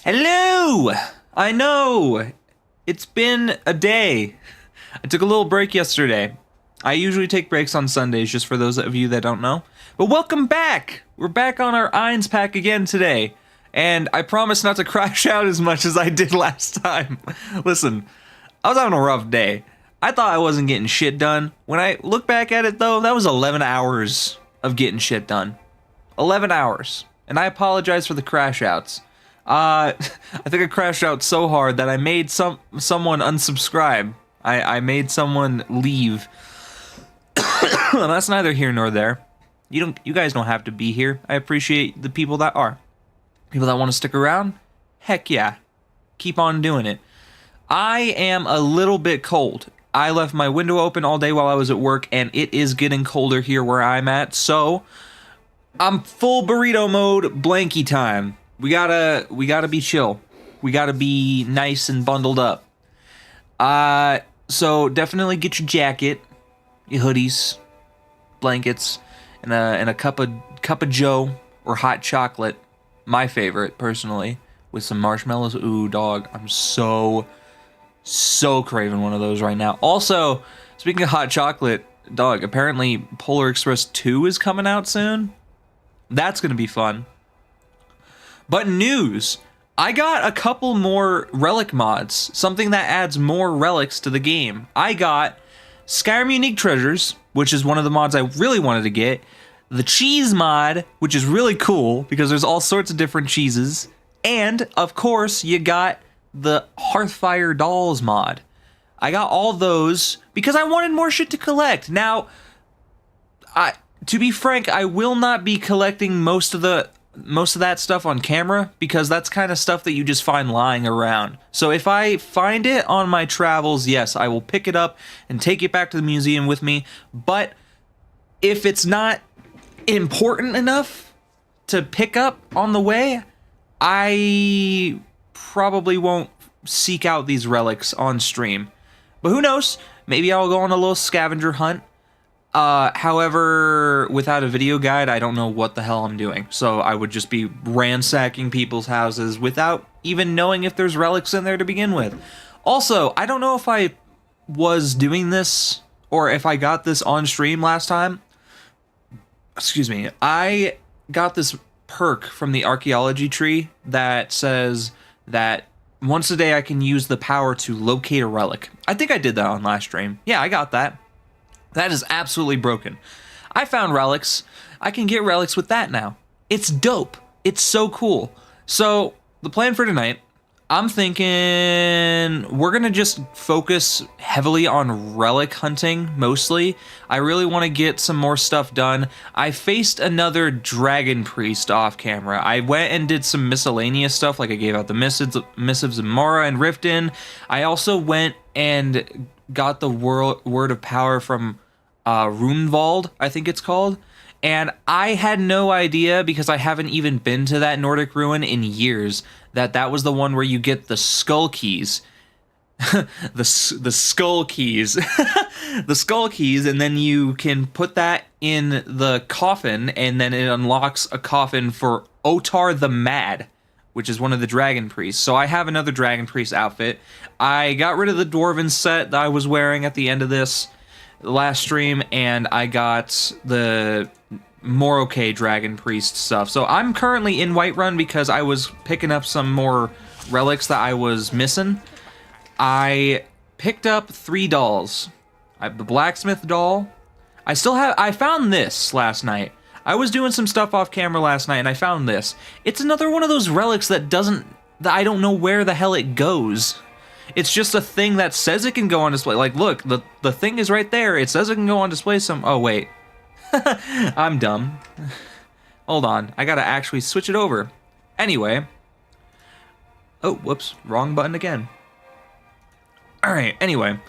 Hello! I know! It's been a day. I took a little break yesterday. I usually take breaks on Sundays, just for those of you that don't know. But welcome back! We're back on our Eins pack again today. And I promise not to crash out as much as I did last time. Listen, I was having a rough day. I thought I wasn't getting shit done. When I look back at it though, that was 11 hours of getting shit done. 11 hours. And I apologize for the crash outs. I think I crashed out so hard that I made someone unsubscribe. I made someone leave. That's neither here nor there. You guys don't have to be here. I appreciate the people that are. People that want to stick around, heck yeah. Keep on doing it. I am a little bit cold. I left my window open all day while I was at work, and it is getting colder here where I'm at, so I'm full burrito mode, blankie time. We gotta be chill. We gotta be nice and bundled up. So definitely get your jacket, your hoodies, blankets, and a cup of Joe or hot chocolate. My favorite, personally, with some marshmallows. Ooh, dog, I'm so craving one of those right now. Also, speaking of hot chocolate, dog, apparently Polar Express 2 is coming out soon. That's gonna be fun. But news, I got a couple more relic mods, something that adds more relics to the game. I got Skyrim Unique Treasures, which is one of the mods I really wanted to get, the cheese mod, which is really cool because there's all sorts of different cheeses, and of course you got the Hearthfire Dolls mod. I got all those because I wanted more shit to collect. Now, to be frank, I will not be collecting most of that stuff on camera because that's kind of stuff that you just find lying around. So if I find it on my travels, yes, I will pick it up and take it back to the museum with me. But if it's not important enough to pick up on the way, I probably won't seek out these relics on stream. But who knows? Maybe I'll go on a little scavenger hunt. However, without a video guide, I don't know what the hell I'm doing. So I would just be ransacking people's houses without even knowing if there's relics in there to begin with. Also, I don't know if I was doing this or if I got this on stream last time. Excuse me. I got this perk from the archaeology tree that says that once a day I can use the power to locate a relic. I think I did that on last stream. Yeah, I got that. That is absolutely broken. I found relics. I can get relics with that now. It's dope. It's so cool. So, the plan for tonight, I'm thinking we're gonna just focus heavily on relic hunting, mostly. I really want to get some more stuff done. I faced another dragon priest off camera. I went and did some miscellaneous stuff, like I gave out the missives of Mora and Riften. I also went and got the word of power from Runevald, I think it's called, and I had no idea, because I haven't even been to that Nordic ruin in years, that was the one where you get the skull keys. the skull keys. The skull keys, and then you can put that in the coffin, and then it unlocks a coffin for Otar the Mad, which is one of the dragon priests. So I have another dragon priest outfit. I got rid of the dwarven set that I was wearing at the end of this last stream, and I got the Moroke dragon priest stuff. So I'm currently in Whiterun because I was picking up some more relics that I was missing. I picked up 3 dolls. I have the blacksmith doll. I found this last night. I was doing some stuff off camera last night and I found this. It's another one of those relics that I don't know where the hell it goes. It's just a thing that says it can go on display. Like, look, the thing is right there. It says it can go on display oh, wait. I'm dumb. Hold on. I gotta actually switch it over. Anyway. Oh, whoops. Wrong button again. Alright, anyway.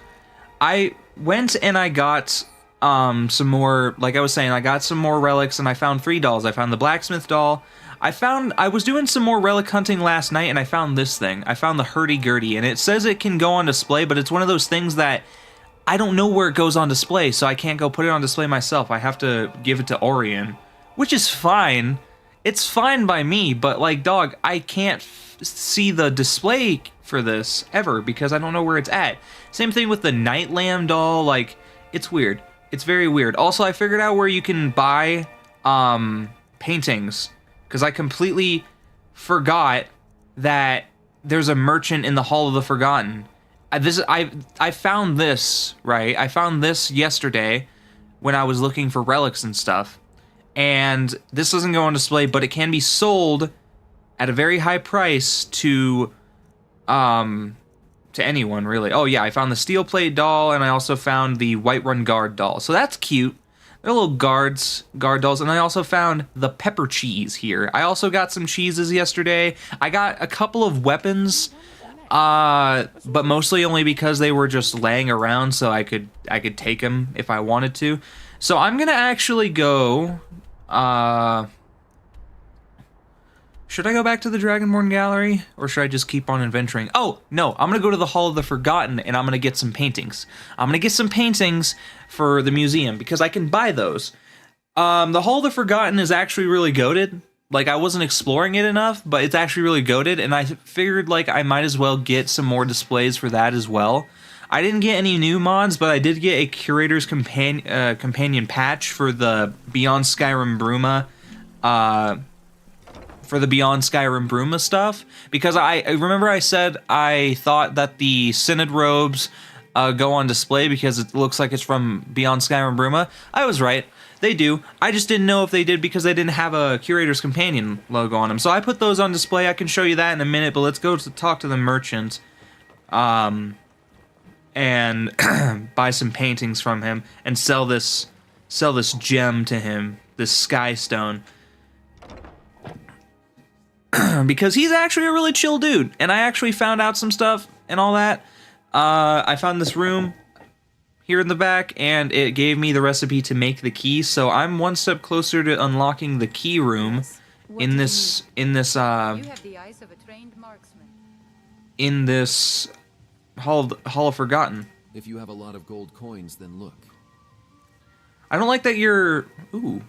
I went and I got some more, like I was saying, I got some more relics and I found 3 dolls. I found the blacksmith doll. I was doing some more relic hunting last night and I found this thing. I found the hurdy-gurdy, and it says it can go on display, but it's one of those things that I don't know where it goes on display, so I can't go put it on display myself. I have to give it to Orion, which is fine. It's fine by me, but like, dog, I can't see the display for this ever because I don't know where it's at. Same thing with the Night Lamb doll. Like, it's weird. It's very weird. Also, I figured out where you can buy paintings because I completely forgot that there's a merchant in the Hall of the Forgotten. I found this, right? I found this yesterday when I was looking for relics and stuff. And this doesn't go on display, but it can be sold at a very high price to anyone, really. Oh yeah, I found the steel plate doll, and I also found the Whiterun guard doll. So that's cute. They're little guard dolls, and I also found the pepper cheese here. I also got some cheeses yesterday. I got a couple of weapons, but mostly only because they were just laying around, so I could take them if I wanted to. So I'm gonna actually go. Should I go back to the Dragonborn gallery, or should I just keep on adventuring? Oh, no, I'm gonna go to the Hall of the Forgotten, and I'm gonna get some paintings. I'm gonna get some paintings for the museum, because I can buy those. The Hall of the Forgotten is actually really goated. Like, I wasn't exploring it enough, but it's actually really goated, and I figured, like, I might as well get some more displays for that as well. I didn't get any new mods, but I did get a Curator's Companion patch for the Beyond Skyrim Bruma, stuff, because I remember I said I thought that the Synod robes go on display because it looks like it's from Beyond Skyrim Bruma. I was right. They do. I just didn't know if they did because they didn't have a Curator's Companion logo on them. So I put those on display. I can show you that in a minute, but let's go to talk to the merchant. And buy some paintings from him and sell this gem to him, this sky stone. Because he's actually a really chill dude, and I actually found out some stuff and all that. I found this room here in the back, and it gave me the recipe to make the key, so I'm one step closer to unlocking the key room in this Hall of Forgotten. If you have a lot of gold coins, then look. I don't like that you're... Ooh.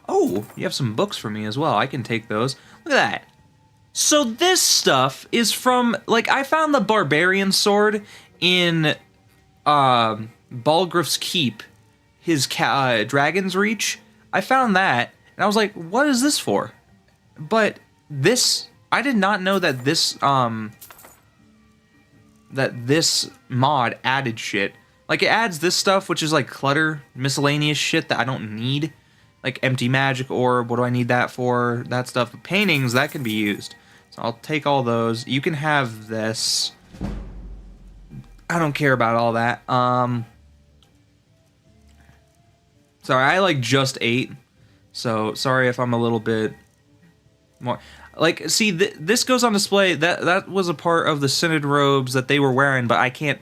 Oh, you have some books for me as well. I can take those. Look at that. So this stuff is from... Like, I found the Barbarian Sword in Balgriff's Keep, his Dragon's Reach. I found that, and I was like, what is this for? But this... I did not know that this mod added shit. Like, it adds this stuff, which is like clutter, miscellaneous shit that I don't need. Like empty magic orb, what do I need that for? That stuff. But paintings, that can be used. So I'll take all those. You can have this. I don't care about all that. Sorry, I like just ate. So sorry if I'm a little bit more... Like, see, this goes on display. That was a part of the Synod robes that they were wearing, but I can't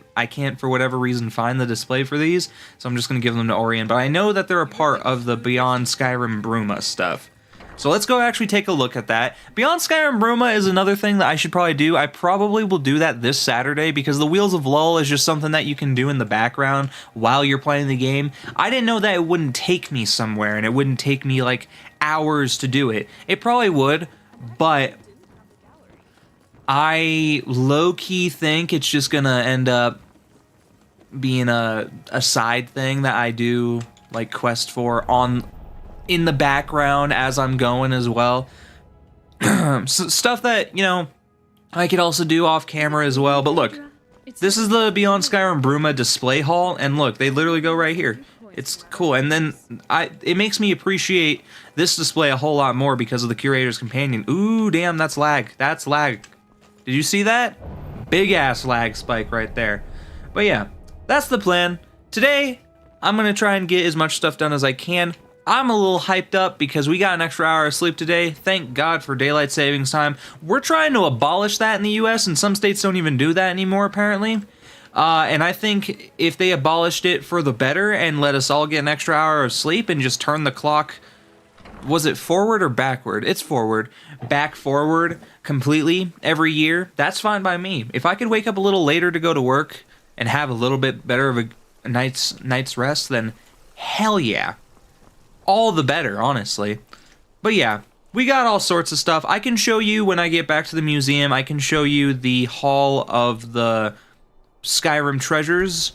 for whatever reason find the display for these, so I'm just gonna give them to Orion. But I know that they're a part of the Beyond Skyrim Bruma stuff. So let's go actually take a look at that. Beyond Skyrim Bruma is another thing that I should probably do. I probably will do that this Saturday because the Wheels of Lull is just something that you can do in the background while you're playing the game. I didn't know that it wouldn't take me somewhere and it wouldn't take me like hours to do it. It probably would. But I low-key think it's just gonna end up being a side thing that I do, like, quest for in the background as I'm going as well. So, stuff that, you know, I could also do off camera as well. But look, this is the Beyond Skyrim Bruma display hall, and look, they literally go right here. It's cool, and then it makes me appreciate this display a whole lot more because of the Curator's Companion. Ooh, damn, that's lag. That's lag. Did you see that? Big-ass lag spike right there. But yeah, that's the plan. Today, I'm going to try and get as much stuff done as I can. I'm a little hyped up because we got an extra hour of sleep today. Thank God for daylight savings time. We're trying to abolish that in the US, and some states don't even do that anymore, apparently. And I think if they abolished it for the better and let us all get an extra hour of sleep and just turn the clock, was it forward or backward? It's forward. Back forward completely every year, that's fine by me. If I could wake up a little later to go to work and have a little bit better of a night's rest, then hell yeah. All the better, honestly. But yeah, we got all sorts of stuff. I can show you when I get back to the museum. I can show you the Hall of the Skyrim Treasures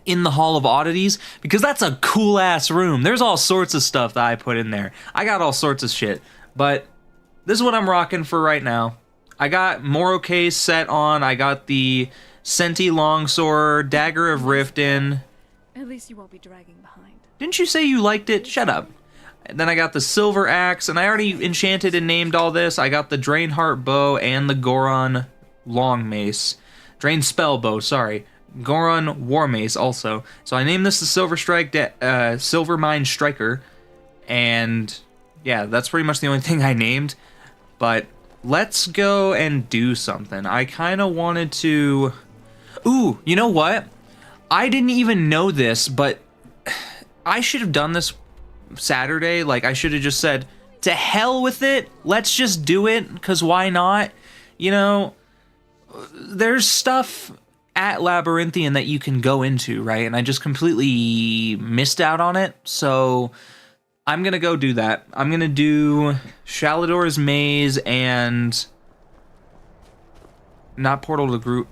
in the Hall of Oddities, because that's a cool-ass room. There's all sorts of stuff that I put in there. I got all sorts of shit, but this is what I'm rocking for right now. I got Morokay's set on. I got the Senti Longsword, Dagger of Riften. At least you won't be dragging behind. Didn't you say you liked it? Shut up. And then I got the Silver Axe, and I already enchanted and named all this. I got the Drainheart Bow and the Goron Long Mace. Drain Spell Bow, sorry. Goron War Mace also. So I named this the Silver Mine Striker. And yeah, that's pretty much the only thing I named. But let's go and do something. I kind of wanted to... Ooh, you know what? I didn't even know this, but I should have done this Saturday. Like, I should have just said, to hell with it. Let's just do it, because why not? You know, there's stuff at Labyrinthian that you can go into, right? And I just completely missed out on it. So I'm going to go do that. I'm going to do Shalador's Maze and not Portal to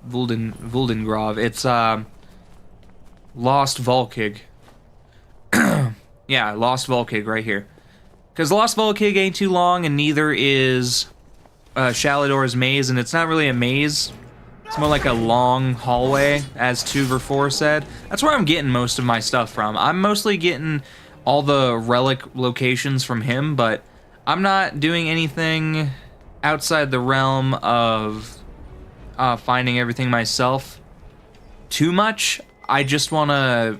Vuldengrove. It's Lost Volkig. Yeah, Lost Volkig right here. Because Lost Volkig ain't too long, and neither is Shalador's Maze, and it's not really a maze. It's more like a long hallway, as Tuver4 said. That's where I'm getting most of my stuff from. I'm mostly getting all the relic locations from him, but I'm not doing anything outside the realm of finding everything myself too much. I just want to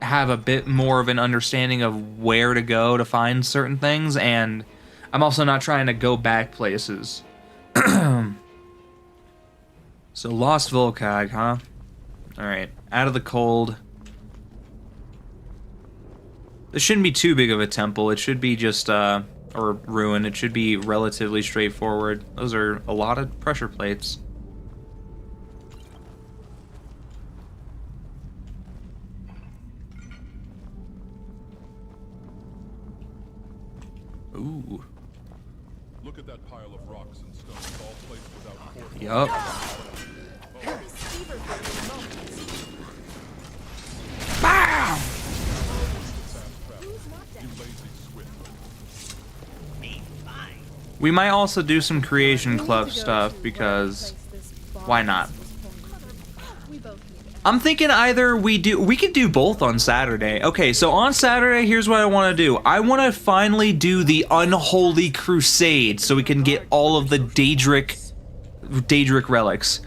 have a bit more of an understanding of where to go to find certain things, and I'm also not trying to go back places. So Lost Volkag, huh? Alright, out of the cold. This shouldn't be too big of a temple. It should be just, or ruin. It should be relatively straightforward. Those are a lot of pressure plates. Ooh. Look at that pile of rocks and stones all placed without portal. Yup. Bam! You lazy swift. We might also do some Creation Club stuff, because why not? I'm thinking either we could do both on Saturday. Okay, so on Saturday, here's what I want to do. I want to finally do the Unholy Crusade, so we can get all of the Daedric relics,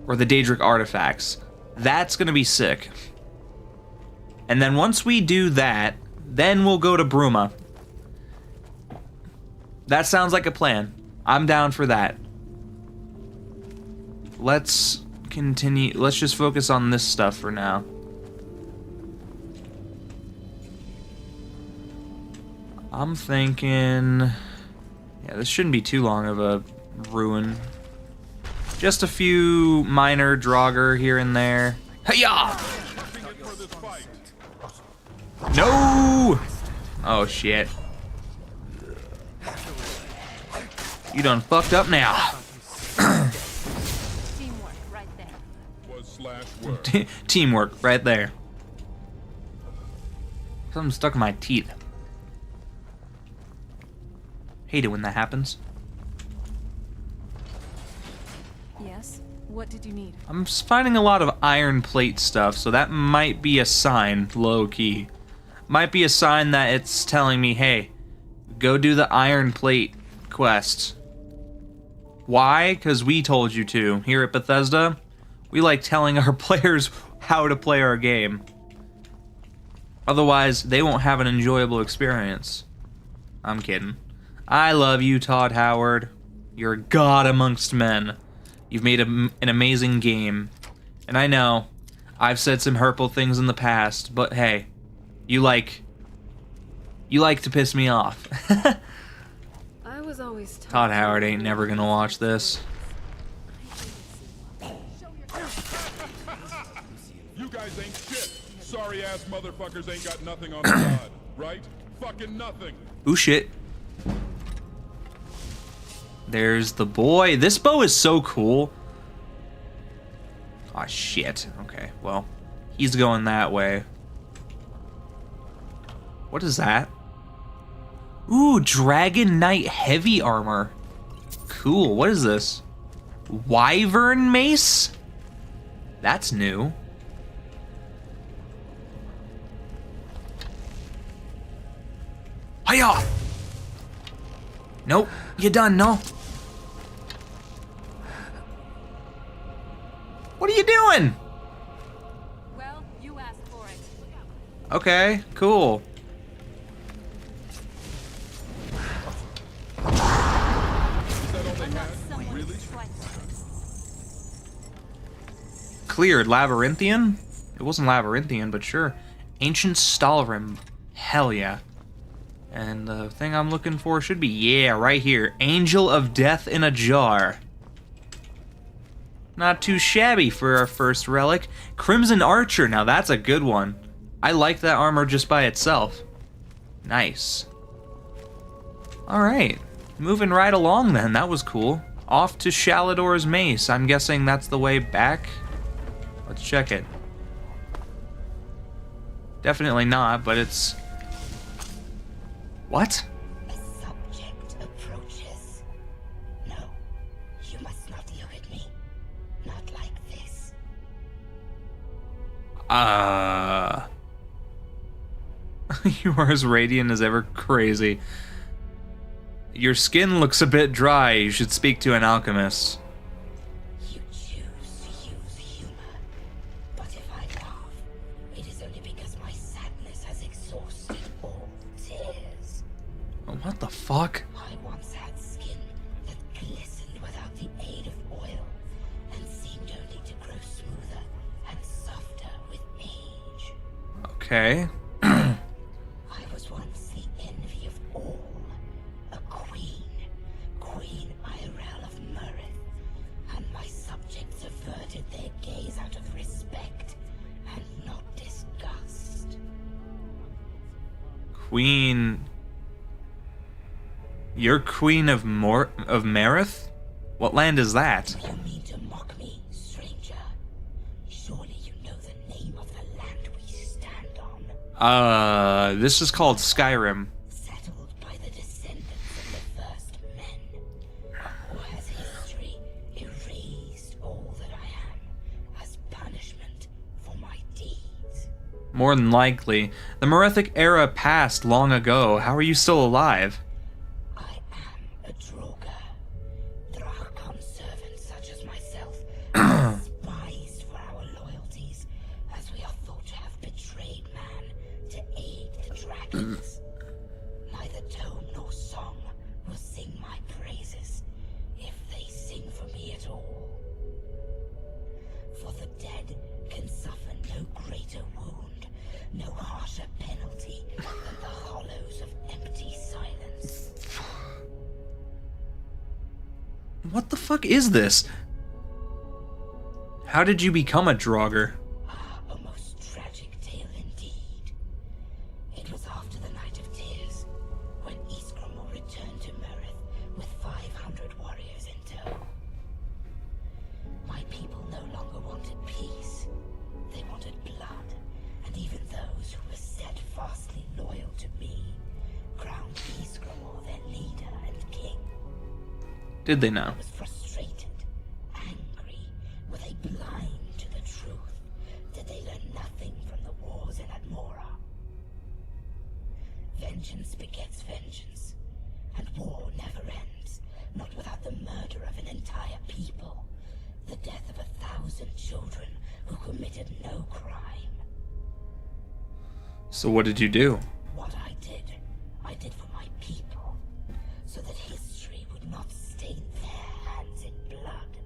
or the Daedric artifacts. That's gonna be sick. And then once we do that, then we'll go to Bruma. That sounds like a plan. I'm down for that. Let's continue. Let's just focus on this stuff for now. I'm thinking... yeah, this shouldn't be too long of a ruin. Just a few minor Draugr here and there. Hey-ya! No! Oh, shit. You done fucked up now. Teamwork right there. Was /were. Teamwork right there. Something stuck in my teeth. Hate it when that happens. Yes? What did you need? I'm finding a lot of iron plate stuff, so that might be a sign, low-key. Might be a sign that it's telling me, hey, go do the iron plate quest. Why? Because we told you to. Here at Bethesda, we like telling our players how to play our game. Otherwise, they won't have an enjoyable experience. I'm kidding. I love you, Todd Howard. You're a god amongst men. You've made an amazing game. And I know, I've said some hurtful things in the past, but hey, you like to piss me off. I was always Todd Howard ain't never gonna watch this. You guys ain't shit. Sorry ass motherfuckers ain't got nothing on the god, right? Fucking nothing. Ooh shit. There's the boy. This bow is so cool. Aw, shit. Okay, well, he's going that way. What is that? Ooh, Dragon Knight heavy armor. Cool, what is this? Wyvern mace? That's new. Hiya! Nope, you done, no? What are you doing? Well, you asked for it. Okay, cool. Is that all they Unless had? someone Really? strikes Cleared Labyrinthian? It wasn't Labyrinthian, but sure. Ancient Stalrim. Hell yeah. And the thing I'm looking for should be, yeah, right here. Angel of Death in a jar. Not too shabby for our first relic. Crimson Archer, now that's a good one. I like that armor just by itself. Nice. Alright, moving right along then, that was cool. Off to Shalador's Mace, I'm guessing that's the way back? Let's check it. Definitely not, but it's... What? A subject approaches. No, you must not look at me. Not like this. You are as radiant as ever. Crazy. Your skin looks a bit dry. You should speak to an alchemist. You choose to use humor. But if I laugh, it is only because my sadness has exhausted all tears. What the fuck? I once had skin that glistened without the aid of oil and seemed only to grow smoother and softer with age. Okay. I was once the envy of all. A queen, Queen Irel of Murith, and my subjects averted their gaze out of respect and not disgust. Queen... You're Queen of Marith? What land is that? You mean to mock me, stranger? Surely you know the name of the land we stand on. This is called Skyrim. Settled by the descendants of the first men? Or has history erased all that I am as punishment for my deeds? More than likely. The Merethic era passed long ago. How are you still alive? I am a droga. Dragon's servant such as myself, despised for our loyalties, as we are thought to have betrayed man to aid the dragons. Neither tone nor song will sing my praises, if they sing for me at all. For the dead can suffer no greater wound, no harsher penalty than the hollows of empty silence. What the fuck is this? How did you become a Draugr? A most tragic tale indeed. It was after the Night of Tears, when Ysgramor returned to Murith with 500 warriors in tow. My people no longer wanted peace. They wanted blood, and even those who were steadfastly loyal to me crowned Ysgramor their leader and king. Did they know? I was frustrated, angry, were they blind to the truth? Did they learn nothing from the wars in Admora? Vengeance begets vengeance, and war never ends, not without the murder of an entire people, the death of 1,000 children who committed no crime. So what did you do? What I did for my people, so that history would not stain their hands in blood.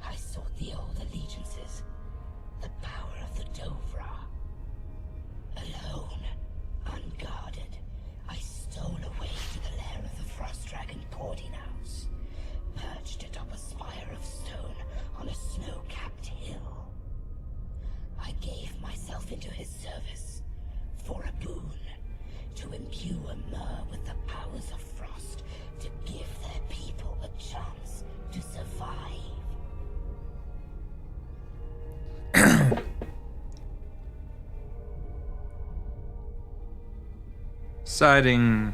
I sought the old allegiances, the power of the Dovra. Alone, unguarded, I stole away to the lair of the frost dragon Pordinaus, perched atop a spire of stone on a snow-capped hill. I gave myself into his service for a boon. Deciding.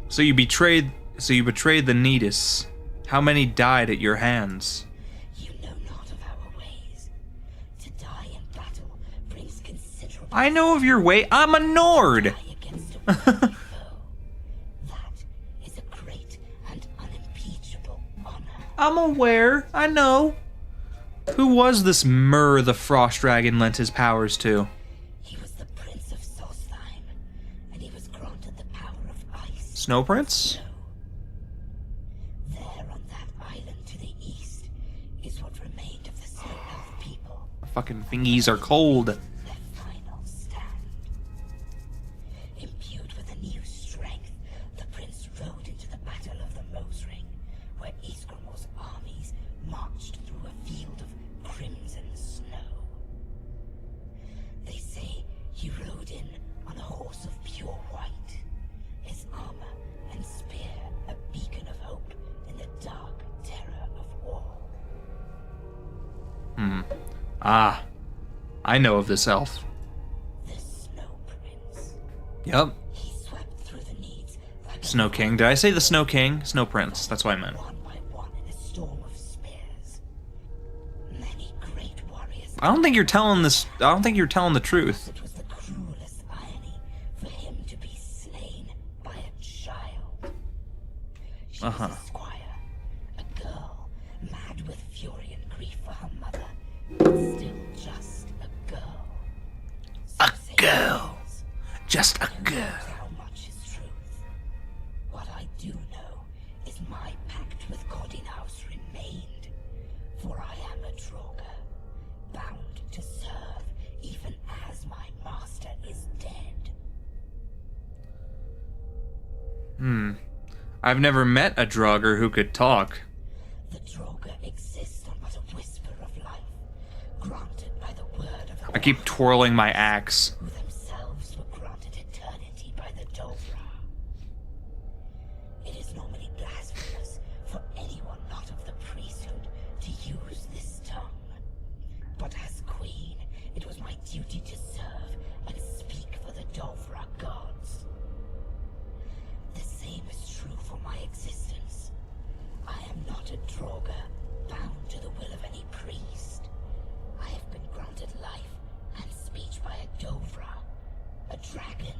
So you betrayed the Needus. How many died at your hands? You know not of our ways. To die in battle brings considerable. I know of your way. I'm a Nord. Die against a worthy foe. That is a great and unimpeachable honor. I'm aware. I know. Who was this Myrrh the Frost Dragon lent his powers to? He was the Prince of Solstheim, and he was granted the power of ice. Snow Prince? There on that island to the east is what remained of the Snow Elf people. Fucking thingies are cold. Their final stand. Imbued with a new strength, the prince rode into the Battle of the Mosring, where Ysgramor's armies marched through a field of crimson snow. They say he rode in on a horse of pure white, his armor and spear a beacon of hope in the dark terror of war. Ah, I know of this elf. The Snow Prince. Yep. He swept through the needs like Snow King. Did I say the Snow King? Snow Prince. That's what I meant. one by one in a storm of spears. Many great warriors. I don't think you're telling this. I don't think you're telling the truth. It was the cruelest irony for him to be slain by a child. She was a squire, a girl, mad with fury and grief for her mother, but still just a girl. So say girl. tales. Just a Who knows how much is truth? What I do know is my pact with Cordinaus remained, for I am a Draugr, bound to serve even as my master is dead. I've never met a Draugr who could talk. The Draugr exist on but a whisper of life, granted by the word of the I keep twirling my axe. who themselves were granted eternity by the Dovra. It is normally blasphemous for anyone not of the priesthood to use this tongue. But as queen, it was my duty to serve and speak for the Dovra gods. The same is true for my existence. I am not a Draugr, bound to the will of any priest. I have been granted life and speech by a Dovra, a dragon.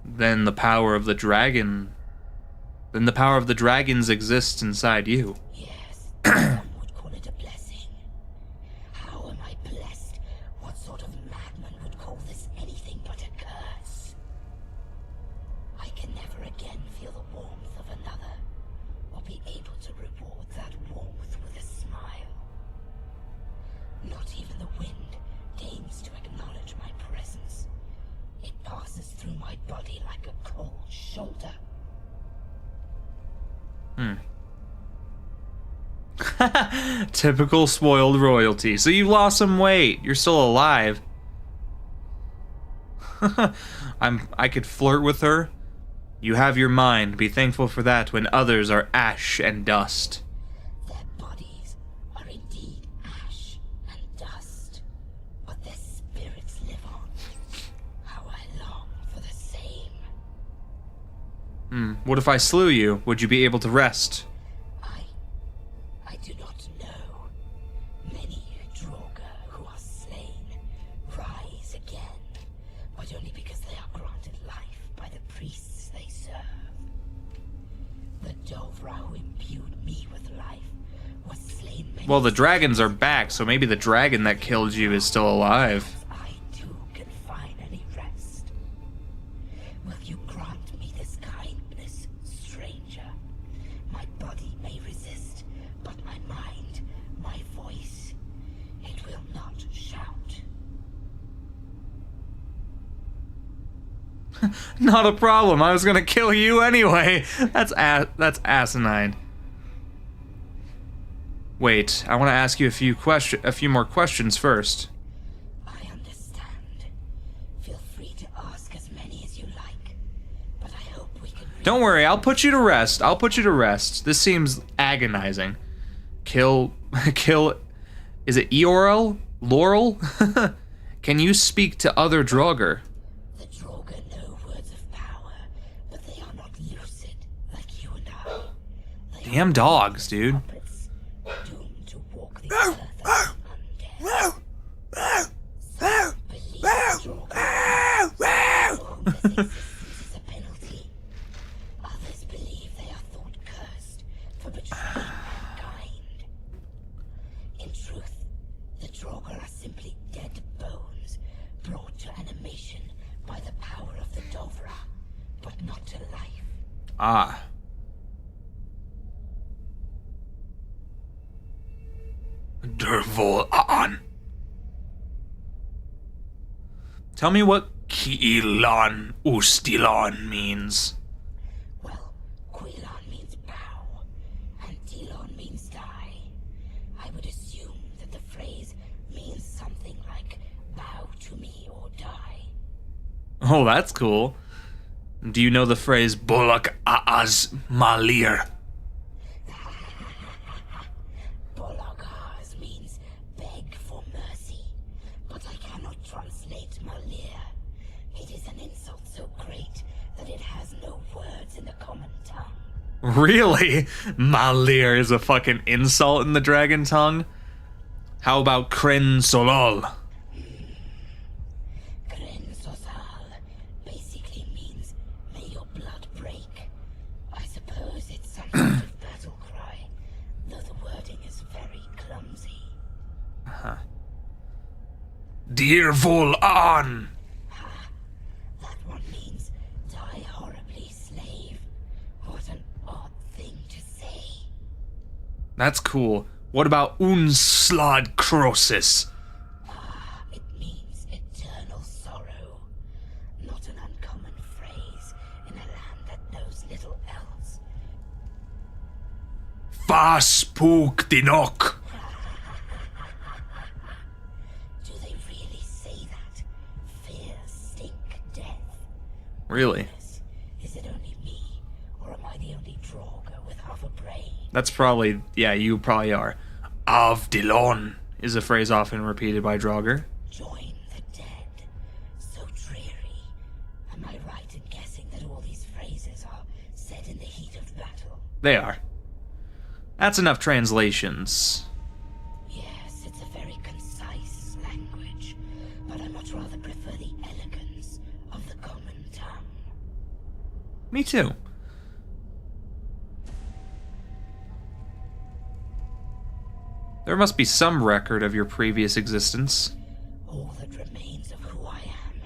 Then the power of the dragon. Then the power of the dragons exists inside you. Yes, some would call it a blessing. How am I blessed? What sort of madman would call this anything but a curse? I can never again feel the warmth of another, or be able to reward that warmth with a smile. Not even the wind deigns to acknowledge my presence. It passes through my body like a cold shoulder. Typical spoiled royalty. So you lost some weight. You're still alive. I could flirt with her. You have your mind. Be thankful for that when others are ash and dust. Their bodies are indeed ash and dust, but their spirits live on. How I long for the same. What if I slew you? Would you be able to rest? I do not know. Many Draugr who are slain rise again, but only because they are granted life by the priests they serve. The Dovra who imbued me with life was slain many Well, the dragons are back, so maybe the dragon that killed you is still alive. times I too can find any rest. Will you grant me this kindness, stranger? My body may resist, but my mind, my voice, it will not shout. Not a problem. I was gonna kill you anyway. That's asinine. Wait, I want to ask you a few more questions first. I understand. Feel free to ask as many as you like, but I hope we can. Don't worry, I'll put you to rest. I'll put you to rest. This seems agonizing. Kill. Is it Eorl? Laurel? Can you speak to other Draugr? The Draugr know words of power, but they are not lucid like you and I. They Damn dogs, dude. are puppets, doomed to walk the earth as undead. Some believe Draugr possess as a penalty. Others believe they are thought cursed for betraying mankind. In truth, the Draugr are simply dead bones brought to animation by the power of the Dovra, but not to life. Ah. Dervol on. Tell me what Kilan Ustilon means. Well, Quilon means bow, and Tilon means die. I would assume that the phrase means something like bow to me or die. Oh, that's cool. Do you know the phrase Bolak Aaz Malir? Bolagars means beg for mercy, but I cannot translate Malir. It is an insult so great that it has no words in the common tongue. Really? Malir is a fucking insult in the dragon tongue? How about Kren Solol? Kren Sosal basically means may your blood break. I suppose it's some sort of battle cry, though the wording is very clumsy. Dirvol on! That one means die horribly, slave. What an odd thing to say. That's cool. What about Unslad Crosis? It means eternal sorrow. Not an uncommon phrase in a land that knows little else. Faspook Dinok. Do they really say that? Fear, stink, death. Really? Is it only me, or am I the only Draugr with half a brain? That's probably, yeah, you probably are. Avdilon is a phrase often repeated by Draugr. Join the dead. So dreary. Am I right in guessing that all these phrases are said in the heat of battle? They are. That's enough translations. Yes, it's a very concise language, but I much rather prefer the elegance of the common tongue. Me too. There must be some record of your previous existence. All that remains of who I am,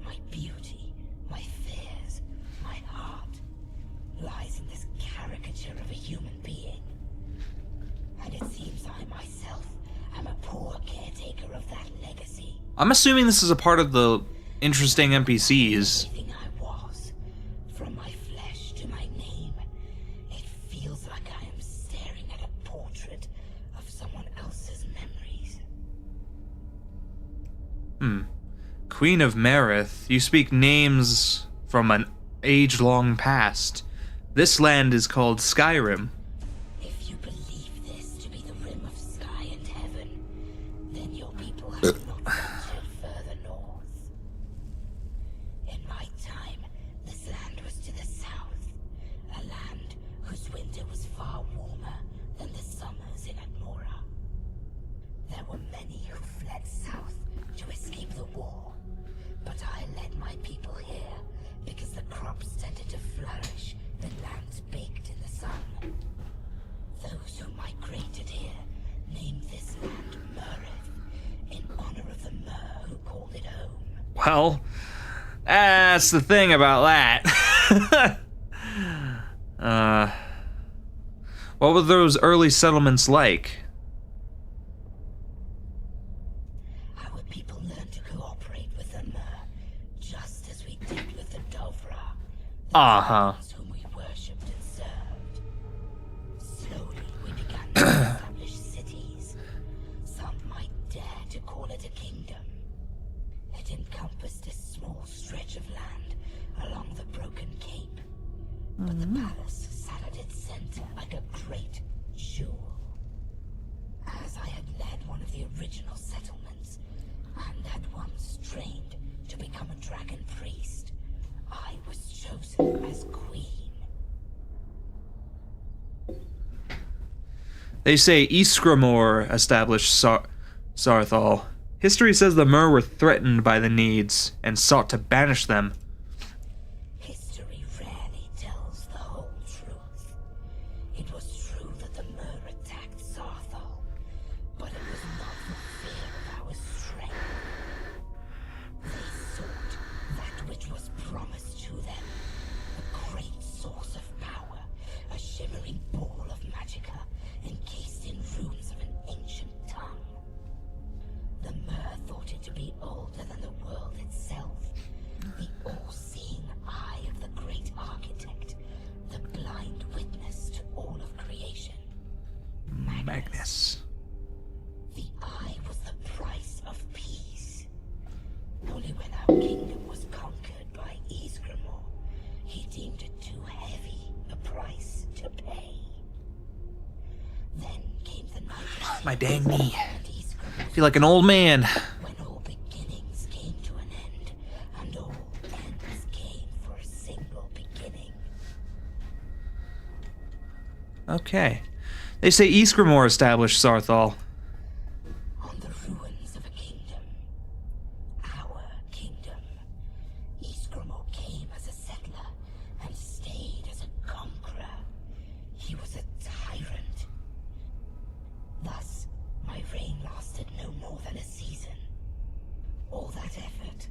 my beauty, my fears, my heart, lies in this caricature of a human being. And it seems I myself am a poor caretaker of that legacy. I'm assuming this is a part of the interesting NPCs. Everything I was, from my flesh to my name, it feels like I am staring at a portrait of someone else's memories. Queen of Marith, you speak names from an age-long past. This land is called Skyrim. If you believe this to be the rim of sky and heaven, then your people have not ventured further north. In my time, this land was to the south, a land whose winter was far warmer than the summers in Admora. There were many who fled south to escape the war, but I led my people here because the crops tended to flourish in lands baked in the sun. Those who migrated here named this land Murith in honor of the Mer who called it home. Well, that's the thing about that. What were those early settlements like? Our people learned to cooperate with the Mer, just as we did with the Dovra, the Uh-huh. gods whom we worshipped and served. Slowly, we began to establish cities. Some might dare to call it a kingdom. It encompassed a small stretch of land along the broken cape, but the palace sat at its center like a great jewel. As I had led one of the original settlements, dragon priest, I was chosen as queen. They say Ysgramor established Sarthal. History says the Mer were threatened by the Needs and sought to banish them. History rarely tells the whole truth. It was true that the Mer attacked Sarthal, but it was not for fear of our strength. They sought that which was promised to them, a great source of power, a shimmering ball of magicka encased in runes of an ancient tongue. The Mer thought it to be older than the world itself, the all-seeing eye of the great architect, the blind witness to all of creation. Magnus. The eye was the price of peace. Only when our kingdom was conquered by Ysgramor, he deemed it too heavy a price to pay. Then came the night. My dang knee. And Ysgramor I feel like an old man. when all beginnings came to an end, and all ends came for a single beginning. Okay. They say Ysgramor established Sarthal. On the ruins of a kingdom, our kingdom, Ysgramor came as a settler and stayed as a conqueror. He was a tyrant. Thus, my reign lasted no more than a season. All that effort,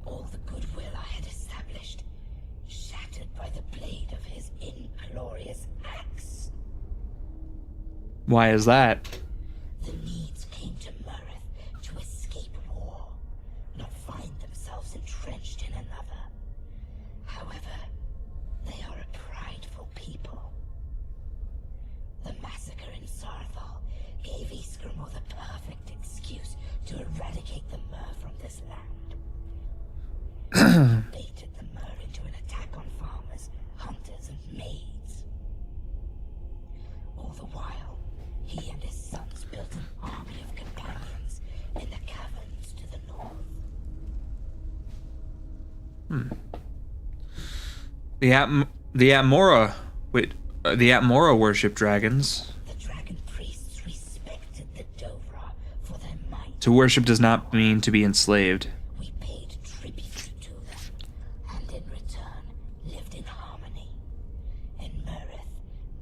all the goodwill I had established, shattered by the blade of his inglorious axe. Why is that? The Needs came to Merith to escape war, not find themselves entrenched in another. However, they are a prideful people. The massacre in Sarthal gave Ysgramor the perfect excuse to eradicate the Mer from this land. Baited the Mer into an attack on farmers, hunters, and maids. All the while, he and his sons built an army of companions in the caverns to the north. The Atmora worship dragons. The dragon priests respected the Dovra for their might. To worship does not mean to be enslaved. We paid tribute to them, and in return lived in harmony. In Merith,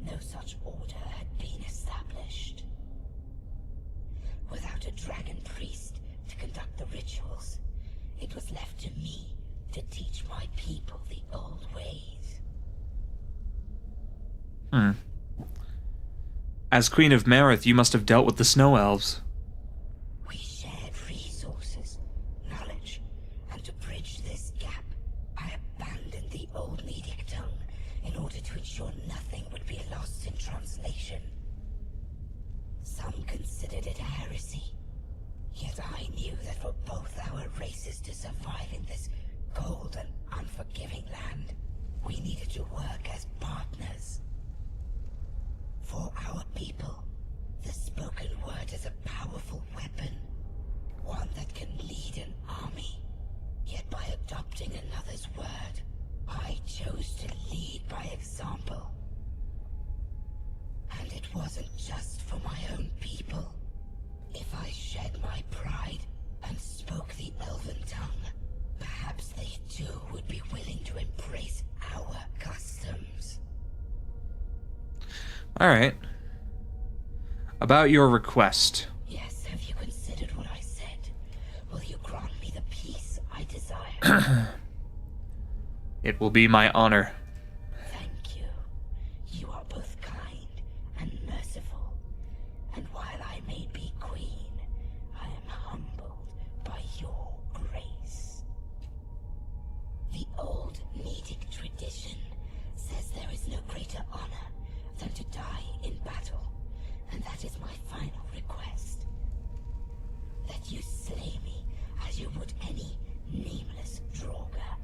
no such order had been established. Without a dragon priest to conduct the rituals, it was left to me to teach my people the old ways. As Queen of Merith, you must have dealt with the Snow Elves. We shared resources, knowledge, and to bridge this gap, I abandoned the old Medic tongue in order to ensure nothing would be lost in translation. Some considered it heresy, yet I knew that for both our races to survive in this cold and unforgiving land, we needed to work as partners. For our people, the spoken word is a powerful weapon, one that can lead an army. Yet by adopting another's word, I chose to lead by example. And it wasn't just for my own people. If I shed my pride and spoke the Elven tongue, perhaps they too would be willing to embrace our customs. Alright. About your request. Yes, have you considered what I said? Will you grant me the peace I desire? It will be my honor. Thank you. You are both kind and merciful. And while I may be queen, I am humbled by your grace. The old Medic tradition says there is no greater honor than to die in battle, and that is my final request. That you slay me as you would any nameless Draugr,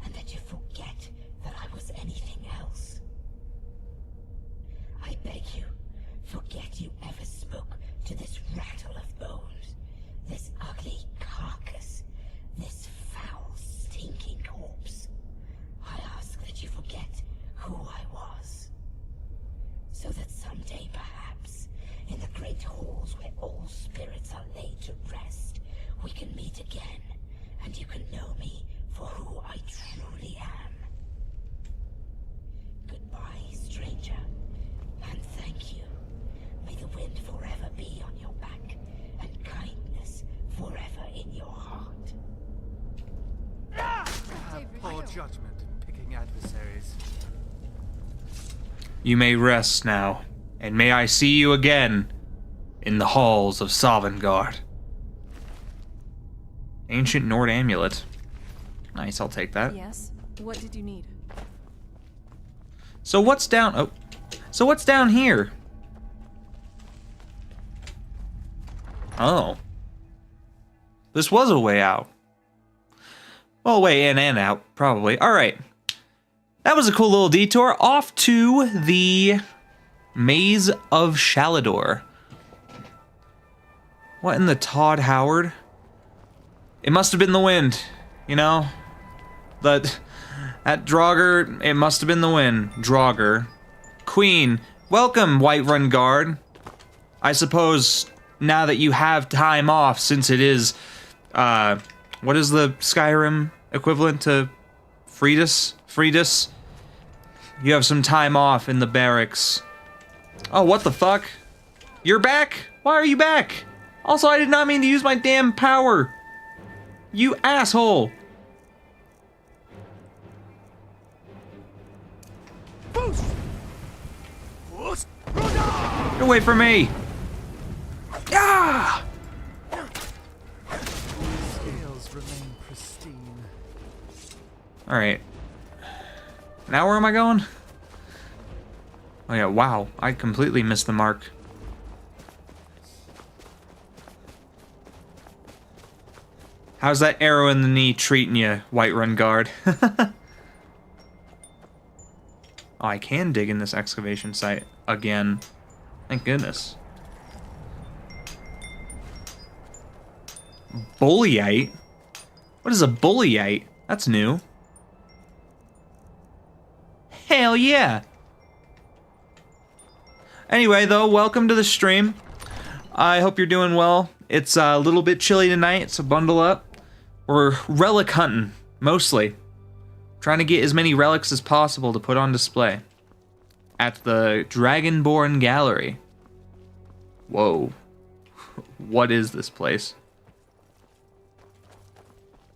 and that you forget that I was Poor judgment in picking adversaries. You may rest now, and may I see you again in the halls of Sovngarde. Ancient Nord amulet. Nice, I'll take that. Yes? What did you need? So what's down... Oh. So what's down here? Oh. This was a way out. Well, way in and out, probably. Alright. That was a cool little detour. Off to the Maze of Shalador. What in the Todd Howard? It must have been the wind, you know? That Draugr, it must have been the wind. Draugr. Queen, welcome, Whiterun Guard. I suppose now that you have time off, since it is, what is the Skyrim equivalent to Fridus? You have some time off in the barracks. Oh, what the fuck? You're back? Why are you back? Also, I did not mean to use my damn power. You asshole. Get away from me! Ah! Scales remain pristine. Alright. Now where am I going? Oh yeah, wow. I completely missed the mark. How's that arrow in the knee treating you, Whiterun Guard? Oh, I can dig in this excavation site again. Thank goodness. Bulliite? What is a bulliite? That's new. Hell yeah! Anyway, though, welcome to the stream. I hope you're doing well. It's a little bit chilly tonight, so bundle up. We're relic hunting, mostly. Trying to get as many relics as possible to put on display at the Dragonborn Gallery. Whoa. What is this place?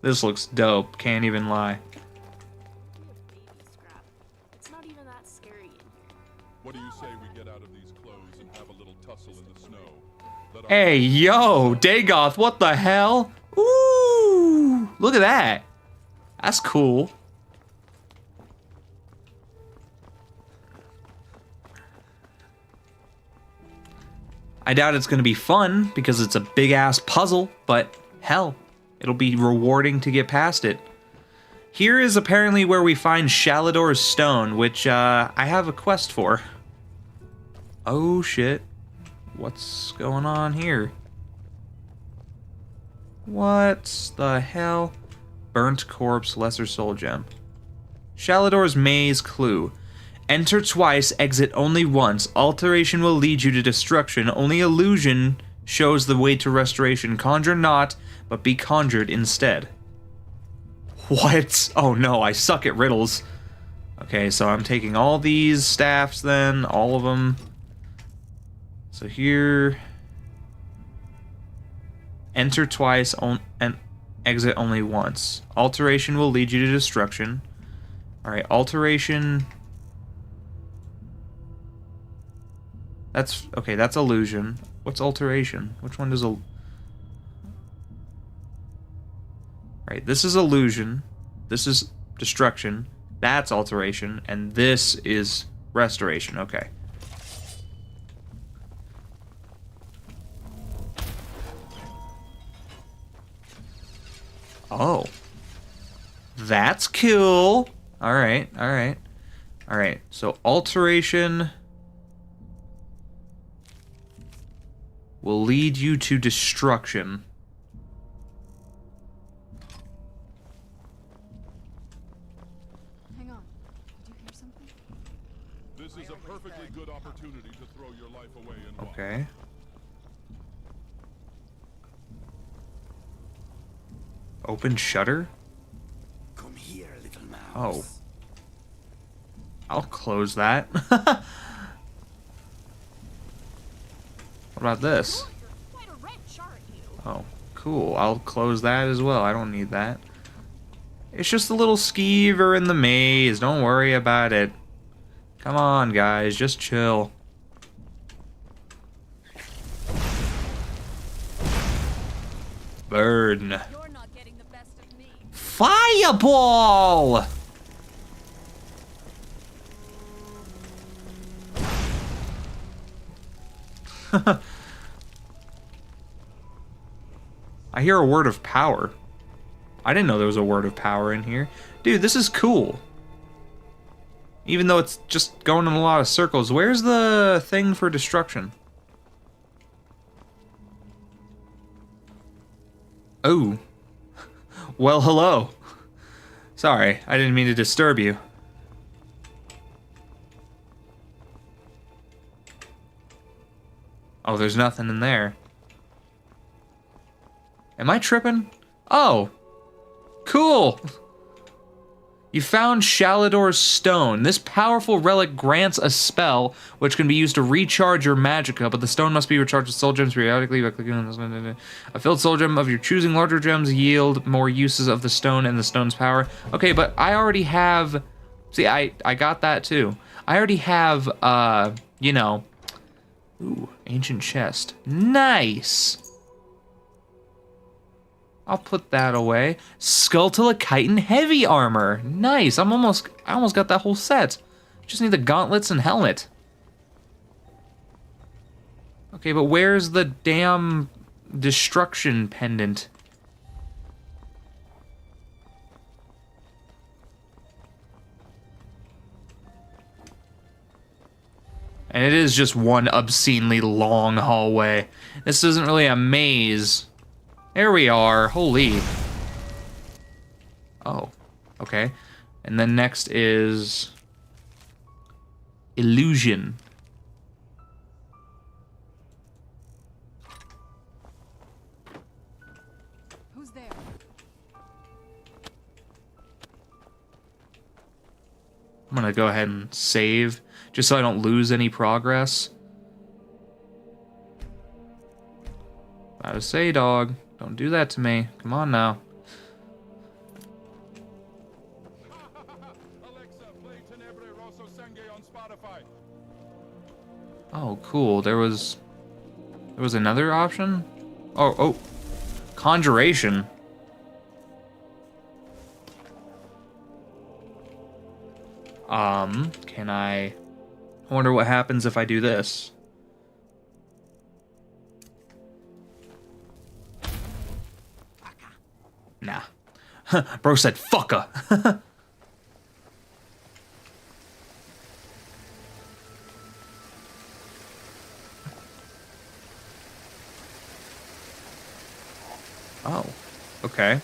This looks dope, can't even lie. It's not even that scary in here. What do you say we get out of these clothes and have a little tussle in the snow? Let our Hey, yo, Dagoth, what the hell? Ooh, look at that. That's cool. I doubt it's going to be fun because it's a big-ass puzzle, but hell, it'll be rewarding to get past it. Here is apparently where we find Shalador's Stone, which I have a quest for. Oh shit. What's going on here? What the hell? Burnt Corpse, Lesser Soul Gem. Shalador's Maze Clue. Enter twice, exit only once. Alteration will lead you to destruction. Only illusion shows the way to restoration. Conjure not, but be conjured instead. What? Oh no, I suck at riddles. Okay, so I'm taking all these staffs then, all of them. So here... Enter twice and exit only once. Alteration will lead you to destruction. Alright, alteration... That's... Okay, that's illusion. What's alteration? Which one does a... Right, this is illusion. This is destruction. That's alteration. And this is restoration. Okay. Oh. That's cool. Alright, alright. Alright, so alteration will lead you to destruction. Hang on. Did you hear something? This is a perfectly good opportunity to throw your life away and walk. Okay. Open shutter? Come here, little mouse. Oh. I'll close that. What about this? You're quite a wrench, aren't you? Oh, cool. I'll close that as well. I don't need that. It's just a little skeever in the maze. Don't worry about it. Come on, guys. Just chill. Burn. You're not getting the best of me. Fireball! I hear a word of power. I didn't know there was a word of power in here. Dude, this is cool. Even though it's just going in a lot of circles. Where's the thing for destruction? Oh. Well, hello. Sorry, I didn't mean to disturb you. Oh, there's nothing in there. Am I tripping? Oh. Cool. You found Shalador's stone. This powerful relic grants a spell, which can be used to recharge your magicka, but the stone must be recharged with soul gems periodically by clicking on this. A filled soul gem of your choosing. Larger gems yield more uses of the stone and the stone's power. Okay, but I already have... See, I got that too. I already have, you know... Ooh, ancient chest. Nice! I'll put that away. Skulltulachitin heavy armor. Nice. I almost got that whole set. Just need the gauntlets and helmet. Okay, but where's the damn destruction pendant? And it is just one obscenely long hallway. This isn't really a maze. There we are. Holy. Oh, okay. And then next is illusion. Who's there? I'm gonna go ahead and save just so I don't lose any progress. About to say, dog. Don't do that to me. Come on now. Alexa, play Tenebre Rosso Sangue on Spotify. Oh, cool. There was another option? Oh. Conjuration. Can I wonder what happens if I do this? Nah. Bro said fucka. Oh, okay.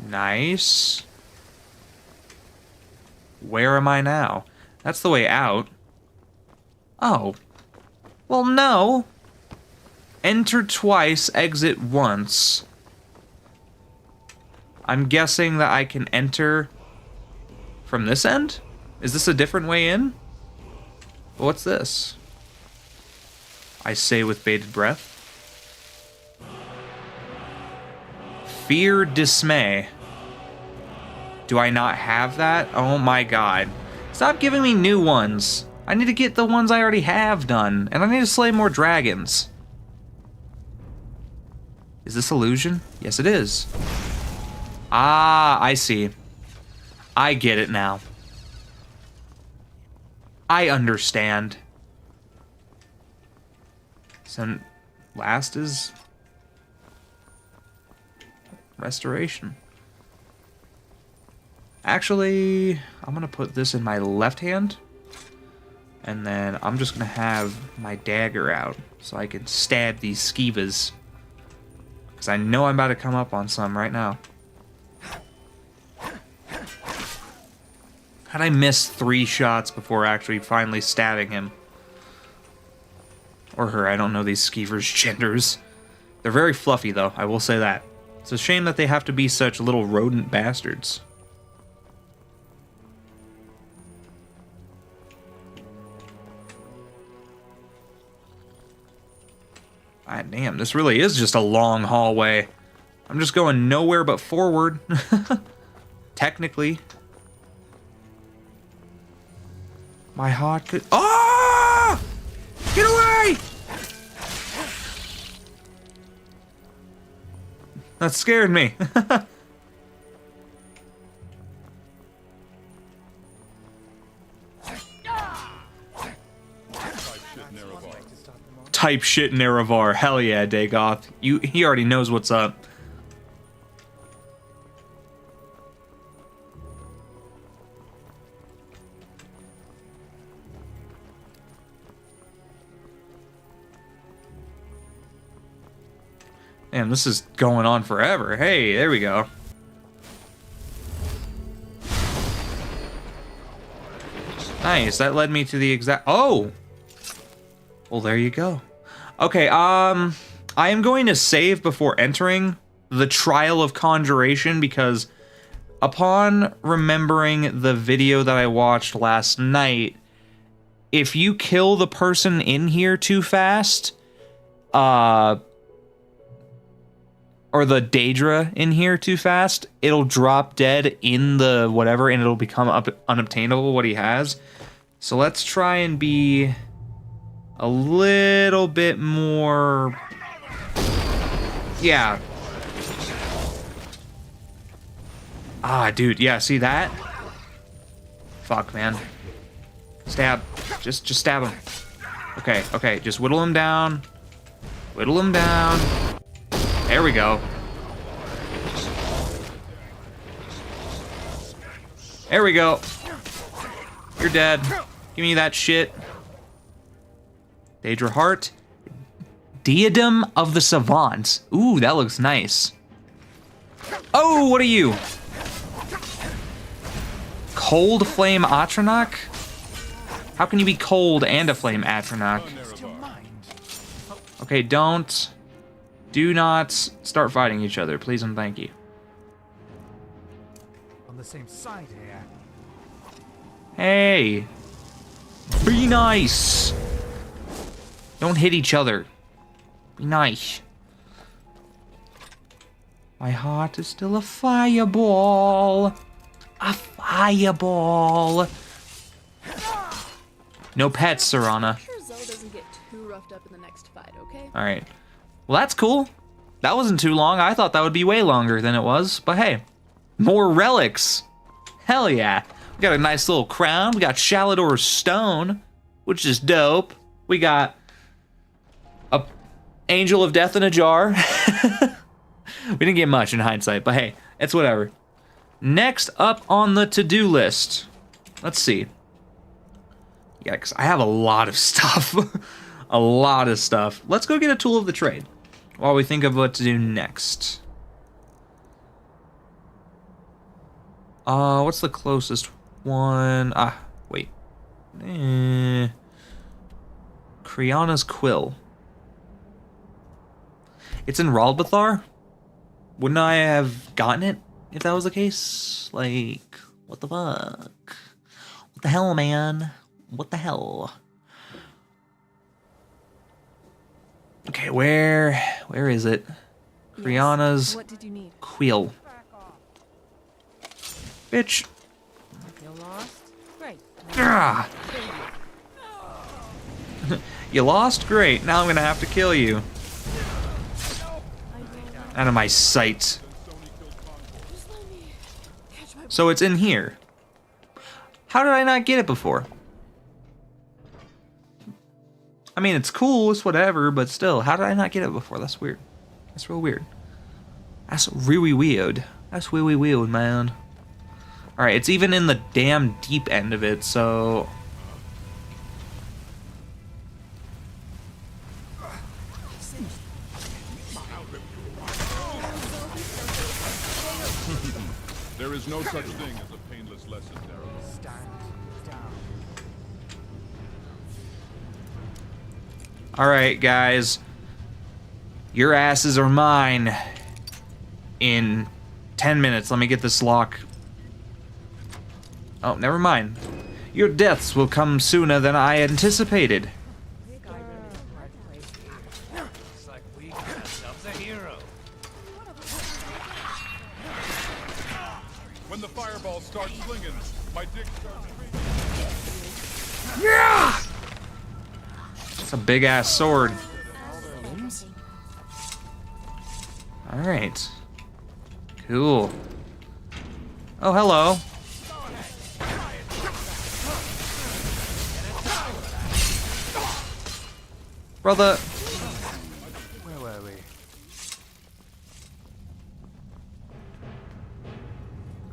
Nice. Where am I now? That's the way out. Oh. Well, no. Enter twice, exit once. I'm guessing that I can enter from this end? Is this a different way in? What's this? I say with bated breath. Fear, dismay. Do I not have that? Oh my god. Stop giving me new ones. I need to get the ones I already have done. And I need to slay more dragons. Is this illusion? Yes, it is. Ah, I see. I get it now. I understand. So, last is restoration. Actually, I'm gonna put this in my left hand. And then I'm just gonna have my dagger out so I can stab these skeevas. Because I know I'm about to come up on some right now. How'd I miss 3 shots before actually finally stabbing him? Or her, I don't know these skeevers' genders. They're very fluffy though, I will say that. It's a shame that they have to be such little rodent bastards. Ah, damn, this really is just a long hallway. I'm just going nowhere but forward. Technically. My heart could... Oh! Get away! That scared me. Type shit Nerevar. Hell yeah, Dagoth. He already knows what's up. Damn, this is going on forever. Hey, there we go. Nice, that led me to the exact... Oh! Well, there you go. Okay, I am going to save before entering the Trial of Conjuration, because upon remembering the video that I watched last night, if you kill the person in here too fast, or the Daedra in here too fast, it'll drop dead in the whatever, and it'll become unobtainable what he has. So let's try and be a little bit more... Yeah. Ah, dude, yeah, see that? Fuck, man. Stab. Just stab him. Okay, okay, just whittle him down. Whittle him down. There we go. There we go. You're dead. Give me that shit. Daedra Heart. Diadem of the Savant. Ooh, that looks nice. Oh, what are you? Cold Flame Atronach? How can you be cold and a Flame Atronach? Okay, do not start fighting each other, please and thank you. On the same side here. Hey, be nice. Don't hit each other. Be nice. My heart is still a fireball. A fireball. No pets, Serana. Sure Zoe doesn't get too roughed up in the next fight, okay? All right. Well, that's cool. That wasn't too long. I thought that would be way longer than it was. But hey, more relics. Hell yeah. We got a nice little crown. We got Shalador's stone, which is dope. We got a Angel of Death in a jar. We didn't get much in hindsight, but hey, it's whatever. Next up on the to-do list. Let's see. Yeah, because I have a lot of stuff. A lot of stuff. Let's go get a tool of the trade while we think of what to do next. What's the closest one? Ah, wait. Kriana's Quill. It's in Ralbathar? Wouldn't I have gotten it if that was the case? Like, what the fuck? What the hell, man? What the hell? Okay, where is it? Kriana's What did you need? Quill. Bitch. Feel lost? Great. Ah. You lost? Great. Now I'm gonna have to kill you. Out of my sight. Just let me catch my... So it's in here. How did I not get it before? I mean, it's cool, it's whatever, but still, how did I not get it before? That's weird. That's real weird. That's really weird. That's really weird, man. Alright, it's even in the damn deep end of it, so... There is no such thing as a painless lesson, Daryl. Stand down. Alright, guys. Your asses are mine. In 10 minutes, let me get this lock. Oh, never mind. Your deaths will come sooner than I anticipated. Looks like we got ourselves a hero. When the fireballs start slinging, my dick starts screaming. Yeah! It's a big ass sword. Alright. Cool. Oh, hello. Brother. Where were we?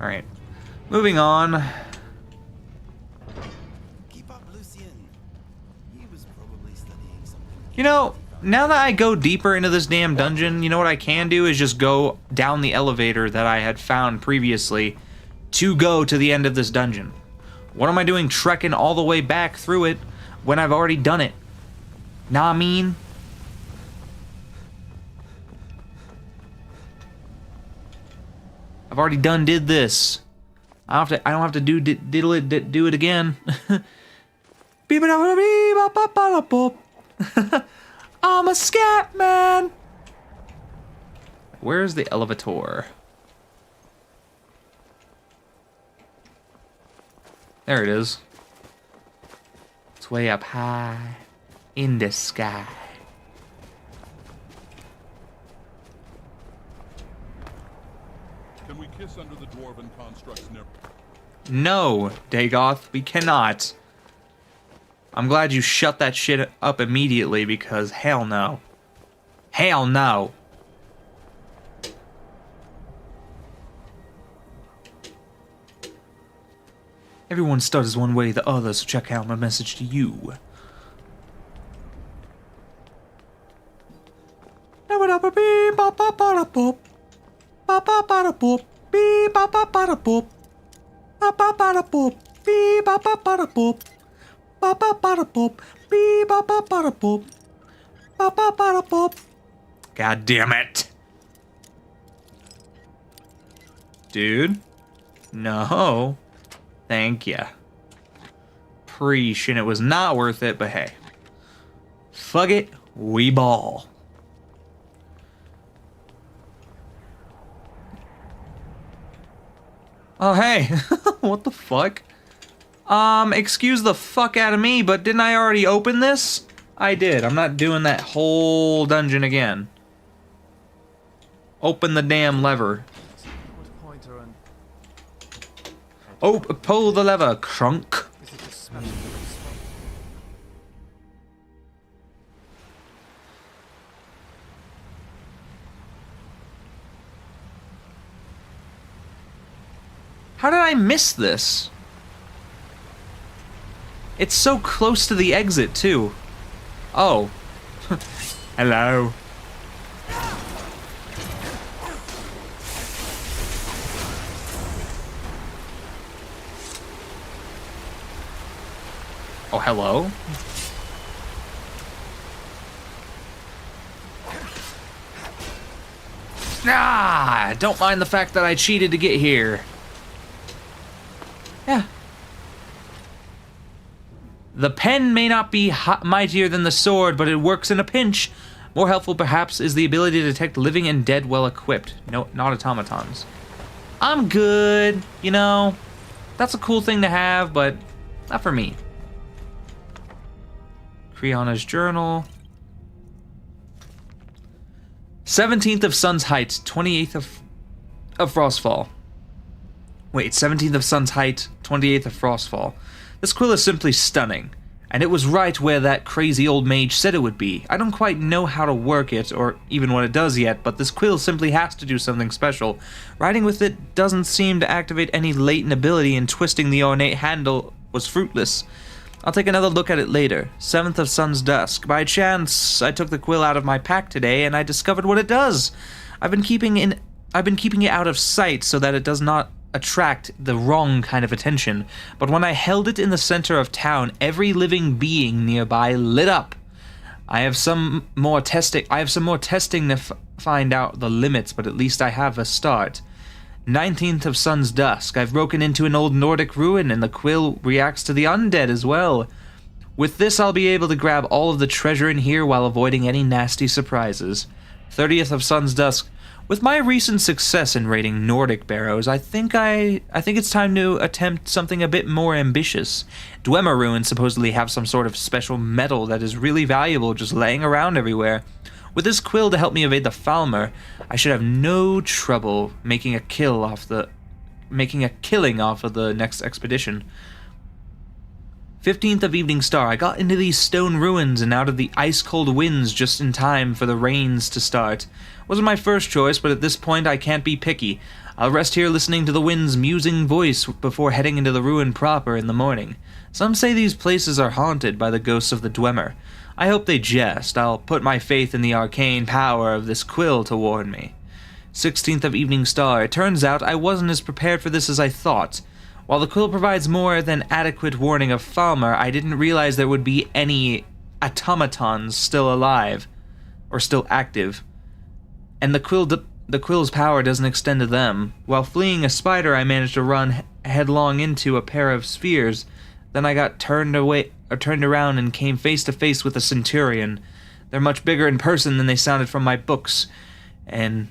Alright. Moving on. Keep up, Lucien. He was probably studying something. You know, now that I go deeper into this damn dungeon, you know what I can do is just go down the elevator that I had found previously to go to the end of this dungeon. What am I doing trekking all the way back through it when I've already done it? Nah, I mean. I've already did this. I don't have to do it again. I'm a scat man. Where's the elevator? There it is. It's way up high in the sky. Can we kiss under the dwarven construct's nip? No, Dagoth, we cannot. I'm glad you shut that shit up immediately because hell no. Hell no. Everyone stutters one way or the other, so check out my message to you. God damn it. Dude. No. Thank ya. Preach, and it was not worth it, but hey. Fuck it, we ball. Oh, hey. What the fuck? Excuse the fuck out of me, but didn't I already open this? I did. I'm not doing that whole dungeon again. Open the damn lever. What pointer and Oh, pull the lever, crunk. is it a special spot? How did I miss this? It's so close to the exit, too. Oh. Hello. Oh, hello? Ah, don't mind the fact that I cheated to get here. Yeah. The pen may not be mightier than the sword, but it works in a pinch. More helpful, perhaps, is the ability to detect living and dead well equipped. No, not automatons. I'm good, you know. That's a cool thing to have, but not for me. Kriana's journal. 17th of Sun's Height, 28th of Frostfall. Wait, 17th of Sun's Height, 28th of Frostfall. This quill is simply stunning, and it was right where that crazy old mage said it would be. I don't quite know how to work it, or even what it does yet, but this quill simply has to do something special. Writing with it doesn't seem to activate any latent ability, and twisting the ornate handle was fruitless. I'll take another look at it later. 7th of Sun's Dusk. By chance, I took the quill out of my pack today, and I discovered what it does. I've been keeping it out of sight so that it does not attract the wrong kind of attention, but when I held it in the center of town, every living being nearby lit up. I have some more testing to find out the limits, but at least I have a start. 19th of Sun's Dusk. I've broken into an old Nordic ruin, and the quill reacts to the undead as well. With this, I'll be able to grab all of the treasure in here while avoiding any nasty surprises. 30th of Sun's Dusk. With my recent success in raiding Nordic barrows, I think it's time to attempt something a bit more ambitious. Dwemer ruins supposedly have some sort of special metal that is really valuable just laying around everywhere. With this quill to help me evade the Falmer, I should have no trouble making a killing off of the next expedition. 15th of Evening Star. I got into these stone ruins and out of the ice-cold winds just in time for the rains to start. Wasn't my first choice, but at this point I can't be picky. I'll rest here listening to the wind's musing voice before heading into the ruin proper in the morning. Some say these places are haunted by the ghosts of the Dwemer. I hope they jest. I'll put my faith in the arcane power of this quill to warn me. 16th of Evening Star. It turns out I wasn't as prepared for this as I thought. While the quill provides more than adequate warning of Falmer, I didn't realize there would be any automatons still alive, or still active. And the quill's power doesn't extend to them. While fleeing a spider, I managed to run headlong into a pair of spheres. Then I got turned around and came face to face with a centurion. They're much bigger in person than they sounded from my books. And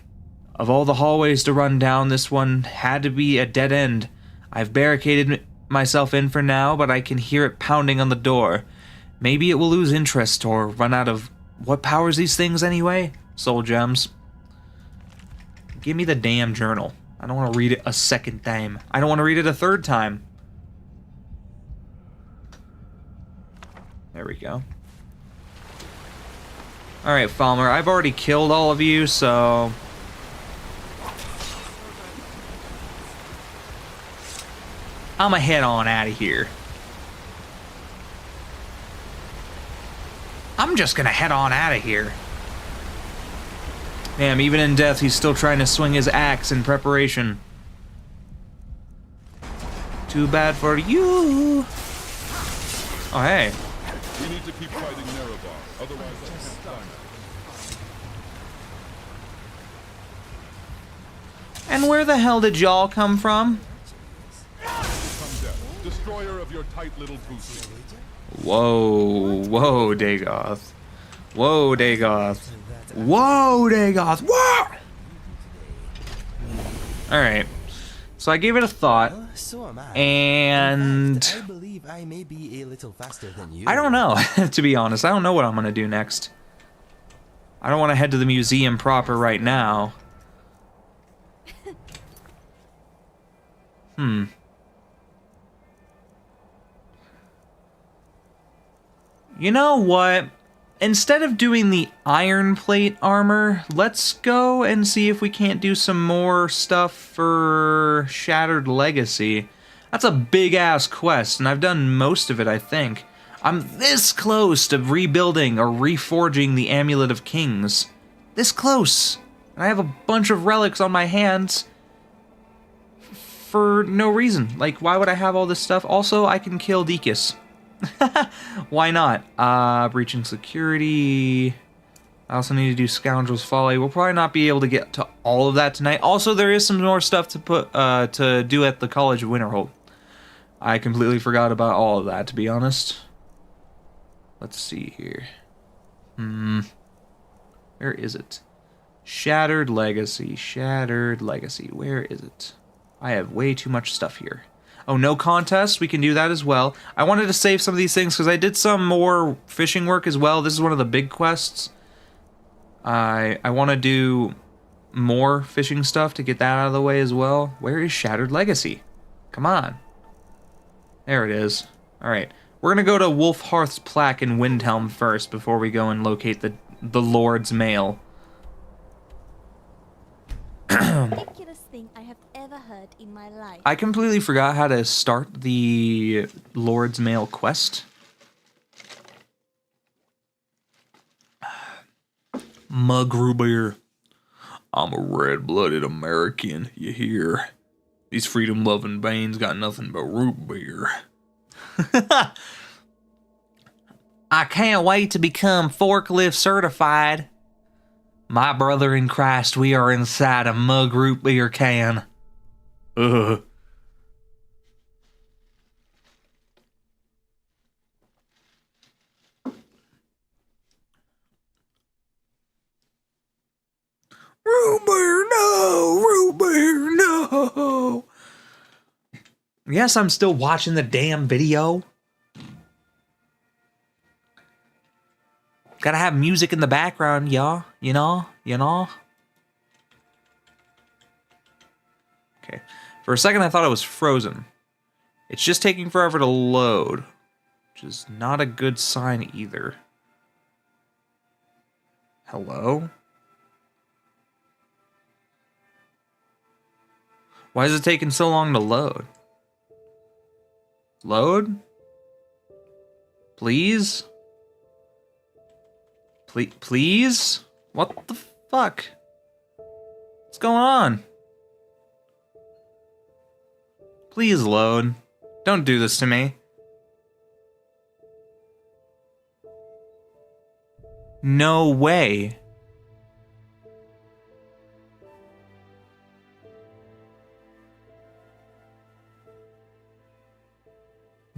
of all the hallways to run down, this one had to be a dead end. I've barricaded myself in for now, but I can hear it pounding on the door. Maybe it will lose interest or run out of... What powers these things anyway? Soul gems. Give me the damn journal. I don't want to read it a second time. I don't want to read it a third time. There we go. Alright, Falmer, I've already killed all of you, so... I'ma head on out of here. I'm just gonna head on out of here. Damn, even in death, he's still trying to swing his axe in preparation. Too bad for you. Oh, hey. We need to keep fighting Nerevar, otherwise I can't climb it. And where the hell did y'all come from? Come death, destroyer of your tight little booty. Whoa, whoa, Dagoth. Whoa, Dagoth. Whoa, Dagoth. Whoa! Alright. So I gave it a thought. So am I. And... In fact, I believe I may be a little faster than you. I don't know, to be honest. I don't know what I'm gonna do next. I don't want to head to the museum proper right now. You know what? Instead of doing the iron plate armor, let's go and see if we can't do some more stuff for Shattered Legacy. That's a big-ass quest, and I've done most of it, I think. I'm this close to rebuilding or reforging the Amulet of Kings. This close. And I have a bunch of relics on my hands for no reason. Like, why would I have all this stuff? Also, I can kill Dekus. Why not? Breaching security. I also need to do Scoundrel's Folly. We'll probably not be able to get to all of that tonight. Also, there is some more stuff to put to do at the College of Winterhold. I completely forgot about all of that, to be honest. Let's see here. Where is it? Shattered Legacy. Shattered Legacy. Where is it? I have way too much stuff here. Oh, no contest. We can do that as well. I wanted to save some of these things because I did some more fishing work as well. This is one of the big quests. I want to do more fishing stuff to get that out of the way as well. Where is Shattered Legacy? Come on. There it is. Alright. We're going to go to Wolfhearth's plaque in Windhelm first before we go and locate the Lord's Mail. Ridiculous thing I have ever heard in my life. I completely forgot how to start the Lord's Mail quest. Mug root beer. I'm a red-blooded American, you hear? These freedom-loving veins got nothing but root beer. I can't wait to become forklift certified. My brother in Christ, we are inside a mug root beer can. Ugh. Root beer, no! Root beer, no! Yes, I'm still watching the damn video. Gotta have music in the background, y'all. You know? Okay. For a second, I thought it was frozen. It's just taking forever to load, which is not a good sign either. Hello? Why is it taking so long to load? Load? Please? Please? What the fuck? What's going on? Please load. Don't do this to me. No way.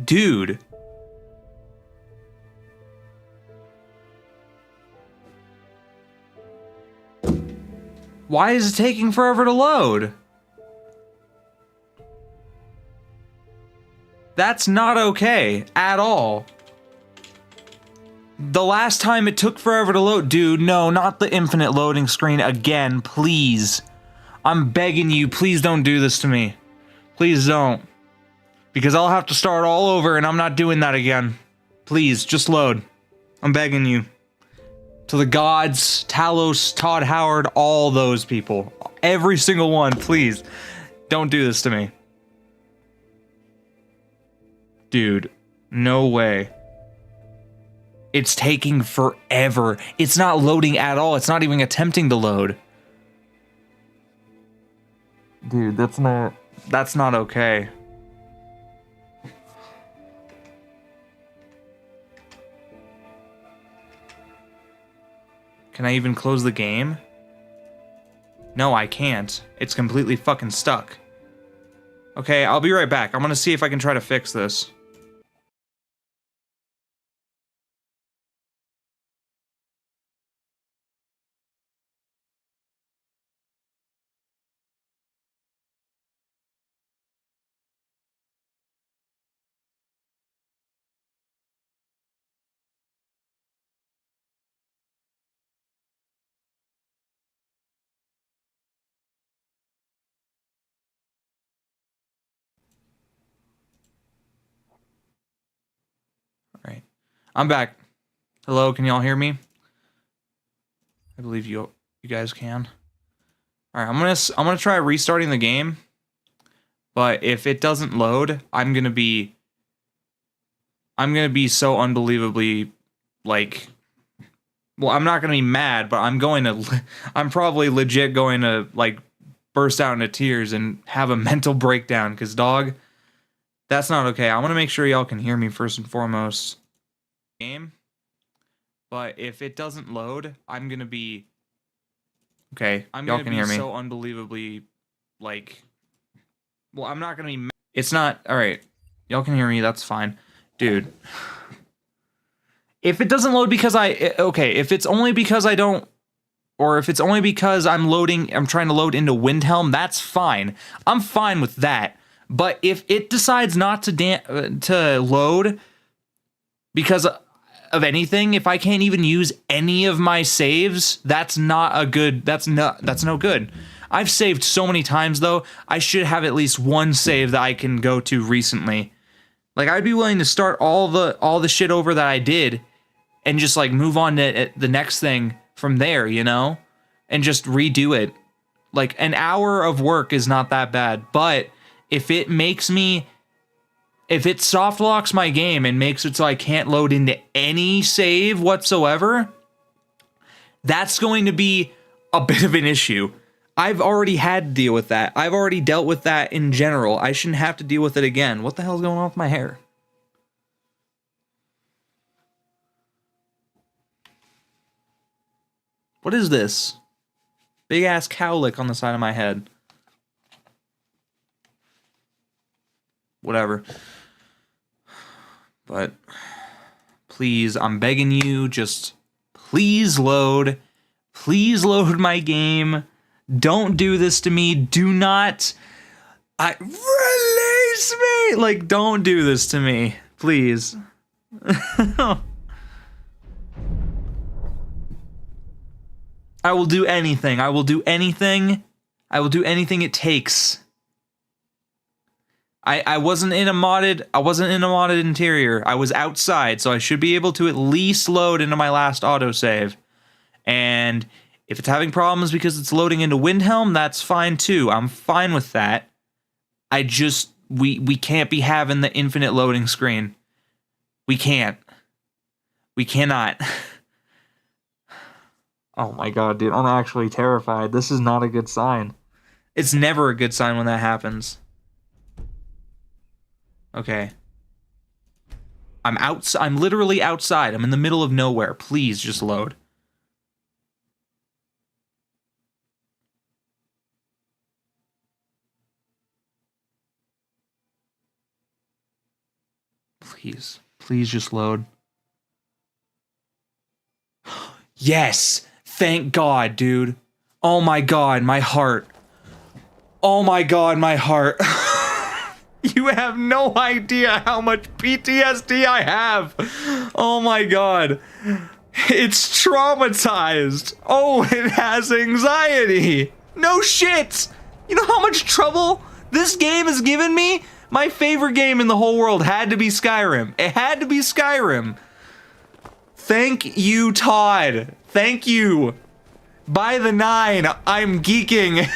Dude. Why is it taking forever to load? That's not okay at all. The last time it took forever to load, dude, no, not the infinite loading screen again, please. I'm begging you, please don't do this to me. Please don't. Because I'll have to start all over and I'm not doing that again. Please, just load. I'm begging you. To the gods, Talos, Todd Howard, all those people. Every single one, please. Don't do this to me. Dude, no way. It's taking forever. It's not loading at all. It's not even attempting to load. Dude, that's not okay. Can I even close the game? No, I can't. It's completely fucking stuck. Okay, I'll be right back. I'm gonna see if I can try to fix this. Alright. I'm back. Hello, can y'all hear me? I believe you guys can. Alright, I'm gonna try restarting the game. But if it doesn't load, I'm gonna be so unbelievably like, well, I'm not gonna be mad, but I'm probably legit going to like burst out into tears and have a mental breakdown, because dog, that's not okay. I want to make sure y'all can hear me first and foremost. Game. But if it doesn't load, I'm gonna be okay. Y'all can hear me. So unbelievably like, well, I'm not gonna be. It's not all right. Y'all can hear me. That's fine, dude. If it doesn't load because if it's only because I don't, or if it's only because I'm trying to load into Windhelm, that's fine. I'm fine with that. But if it decides not to load because of anything, if I can't even use any of my saves, that's no good. I've saved so many times though. I should have at least one save that I can go to recently. Like, I'd be willing to start all the shit over that I did and just like move on to the next thing from there, you know? And just redo it. Like, an hour of work is not that bad, but if it soft locks my game and makes it so I can't load into any save whatsoever, that's going to be a bit of an issue. I've already had to deal with that. I've already dealt with that in general. I shouldn't have to deal with it again. What the hell's going on with my hair? What is this? Big ass cowlick on the side of my head. Whatever. But please, I'm begging you, just please load. Please load my game. Don't do this to me. Do not. Release me! Like, don't do this to me. Please. I will do anything. I will do anything. I will do anything it takes. I wasn't in a modded interior. I was outside, so I should be able to at least load into my last autosave. And if it's having problems because it's loading into Windhelm, that's fine too. I'm fine with that. I just we can't be having the infinite loading screen. We can't. We cannot. Oh my god, dude, I'm actually terrified. This is not a good sign. It's never a good sign when that happens. Okay. I'm literally outside. I'm in the middle of nowhere. Please just load. Please. Please just load. Yes! Thank God, dude. Oh my god, my heart. Oh my god, my heart. You have no idea how much PTSD I have. Oh my god. It's traumatized. Oh, it has anxiety. No shit. You know how much trouble this game has given me? My favorite game in the whole world had to be Skyrim. It had to be Skyrim. Thank you, Todd. Thank you. By the 9, I'm geeking.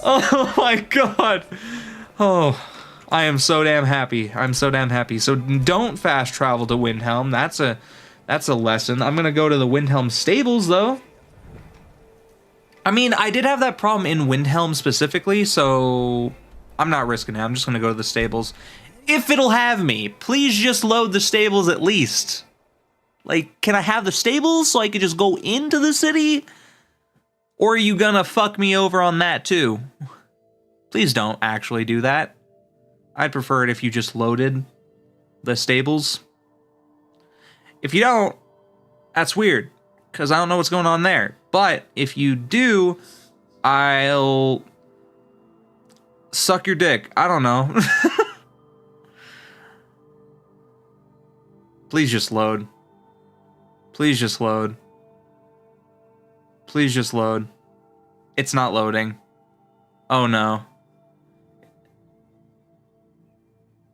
Oh my god. Oh, I am so damn happy. I'm so damn happy. So don't fast travel to Windhelm. That's a lesson. I'm gonna go to the Windhelm stables though. I mean, I did have that problem in Windhelm specifically, so I'm not risking it. I'm just gonna go to the stables. If it'll have me, please just load the stables at least. Like, can I have the stables so I could just go into the city? Or are you gonna fuck me over on that too? Please don't actually do that. I'd prefer it if you just loaded the stables. If you don't, that's weird, because I don't know what's going on there. But if you do, I'll suck your dick. I don't know. Please just load. Please just load. Please just load. It's not loading. Oh no.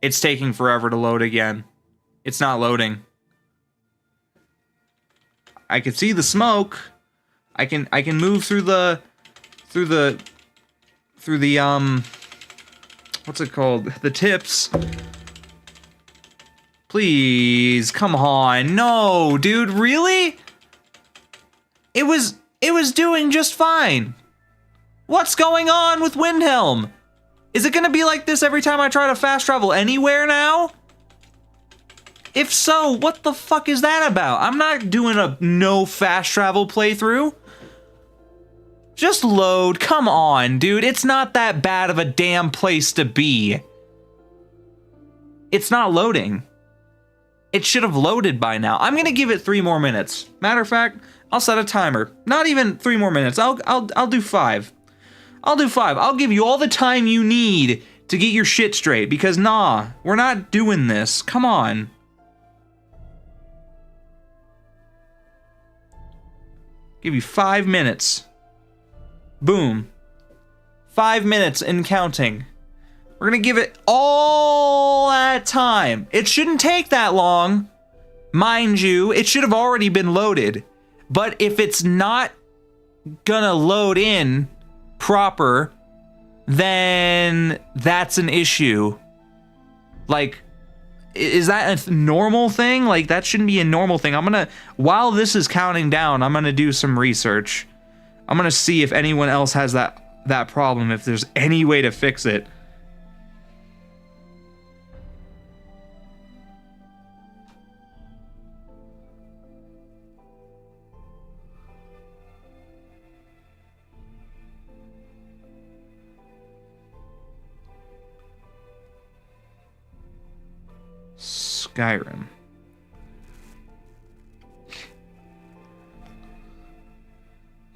It's taking forever to load again. It's not loading. I can see the smoke. I can move through the what's it called? The tips. Please, come on. No, dude, really? It was doing just fine. What's going on with Windhelm? Is it gonna be like this every time I try to fast travel anywhere now? If so, what the fuck is that about? I'm not doing a no fast travel playthrough. Just load, come on, dude. It's not that bad of a damn place to be. It's not loading. It should have loaded by now. I'm gonna give it 3 more minutes. Matter of fact, I'll set a timer. Not even 3 more minutes. I'll do 5. I'll do 5. I'll give you all the time you need to get your shit straight, because nah, we're not doing this. Come on. Give you 5 minutes. Boom. 5 minutes and counting. We're gonna give it all that time. It shouldn't take that long. Mind you, it should have already been loaded. But if it's not gonna load in proper, then that's an issue. Like, is that a normal thing? Like, that shouldn't be a normal thing. While this is counting down, I'm gonna do some research. I'm gonna see if anyone else has that problem, if there's any way to fix it. Skyrim.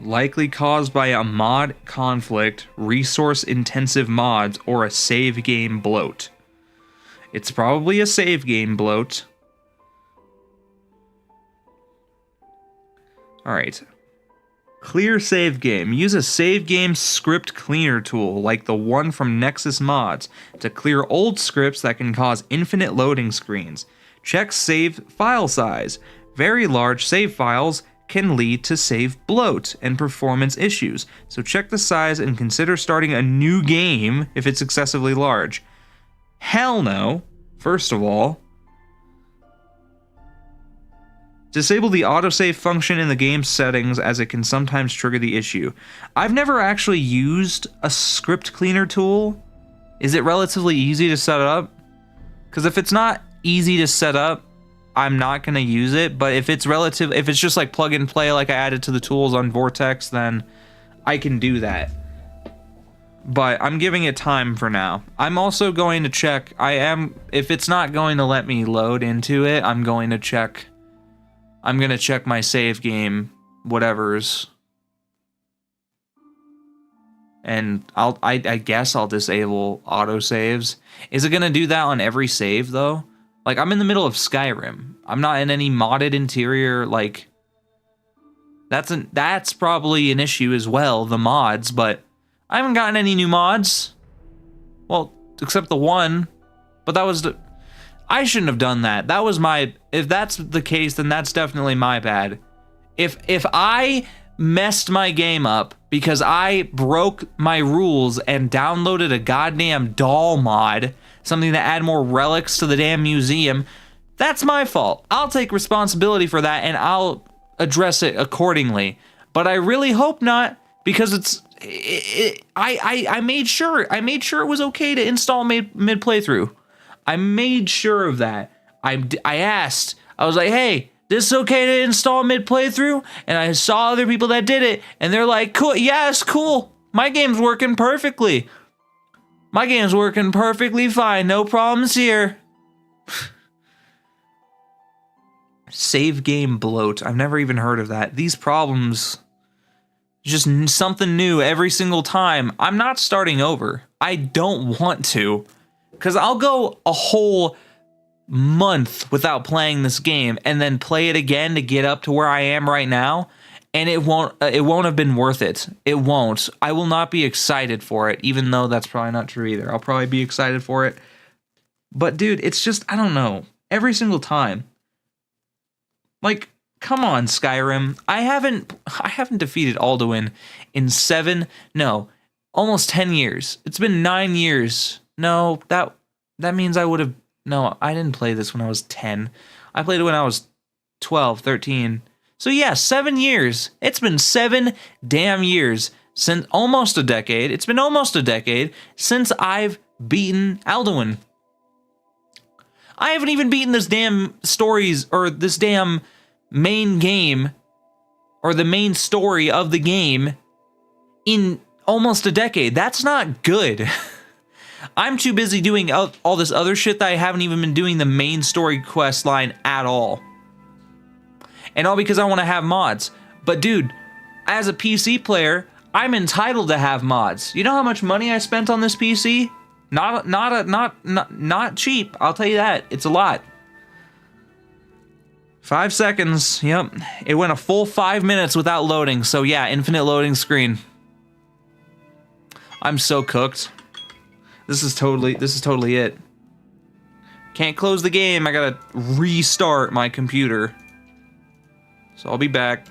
Likely caused by a mod conflict, resource-intensive mods, or a save game bloat. It's probably a save game bloat. Alright. Clear save game. Use a save game script cleaner tool like the one from Nexus Mods to clear old scripts that can cause infinite loading screens. Check save file size. Very large save files can lead to save bloat and performance issues, so check the size and consider starting a new game if it's excessively large. Hell no. First of all, disable the autosave function in the game settings as it can sometimes trigger the issue. I've never actually used a script cleaner tool. Is it relatively easy to set up? Because if it's not easy to set up, I'm not going to use it. But if it's if it's just like plug and play like I added to the tools on Vortex, then I can do that. But I'm giving it time for now. I'm also going to check, if it's not going to let me load into it, I'm going to check my save game, whatever's. And I guess I'll disable autosaves. Is it gonna do that on every save though? Like, I'm in the middle of Skyrim. I'm not in any modded interior, like, that's probably an issue as well, the mods, but I haven't gotten any new mods. Well, except the one, but that was I shouldn't have done that. That was if that's the case, then that's definitely my bad. If I messed my game up because I broke my rules and downloaded a goddamn doll mod, something to add more relics to the damn museum, that's my fault. I'll take responsibility for that and I'll address it accordingly. But I really hope not, because I made sure it was okay to install mid playthrough. I made sure of that. I asked. I was like, hey, this is okay to install mid playthrough? And I saw other people that did it, and they're like, cool, yeah, it's cool. My game's working perfectly. My game's working perfectly fine. No problems here. Save game bloat. I've never even heard of that. These problems, just something new every single time. I'm not starting over. I don't want to. Because I'll go a whole month without playing this game and then play it again to get up to where I am right now, and it won't have been worth it. It won't. I will not be excited for it, even though that's probably not true either. I'll probably be excited for it. But dude, it's just, I don't know. Every single time. Like, come on, Skyrim. I haven't defeated Alduin in almost 10 years. It's been 9 years. No, that means I would have... No, I didn't play this when I was 10. I played it when I was 12, 13. So yeah, 7 years. It's been 7 damn years. Since almost a decade. It's been almost a decade since I've beaten Alduin. I haven't even beaten this damn stories, or this damn main game, or the main story of the game in almost a decade. That's not good. I'm too busy doing all this other shit that I haven't even been doing the main story quest line at all. And all because I want to have mods. But dude, as a PC player, I'm entitled to have mods. You know how much money I spent on this PC? Not cheap, I'll tell you that. It's a lot. 5 seconds, yep. It went a full 5 minutes without loading, so yeah, infinite loading screen. I'm so cooked. This is totally it. Can't close the game, I gotta restart my computer. So I'll be back.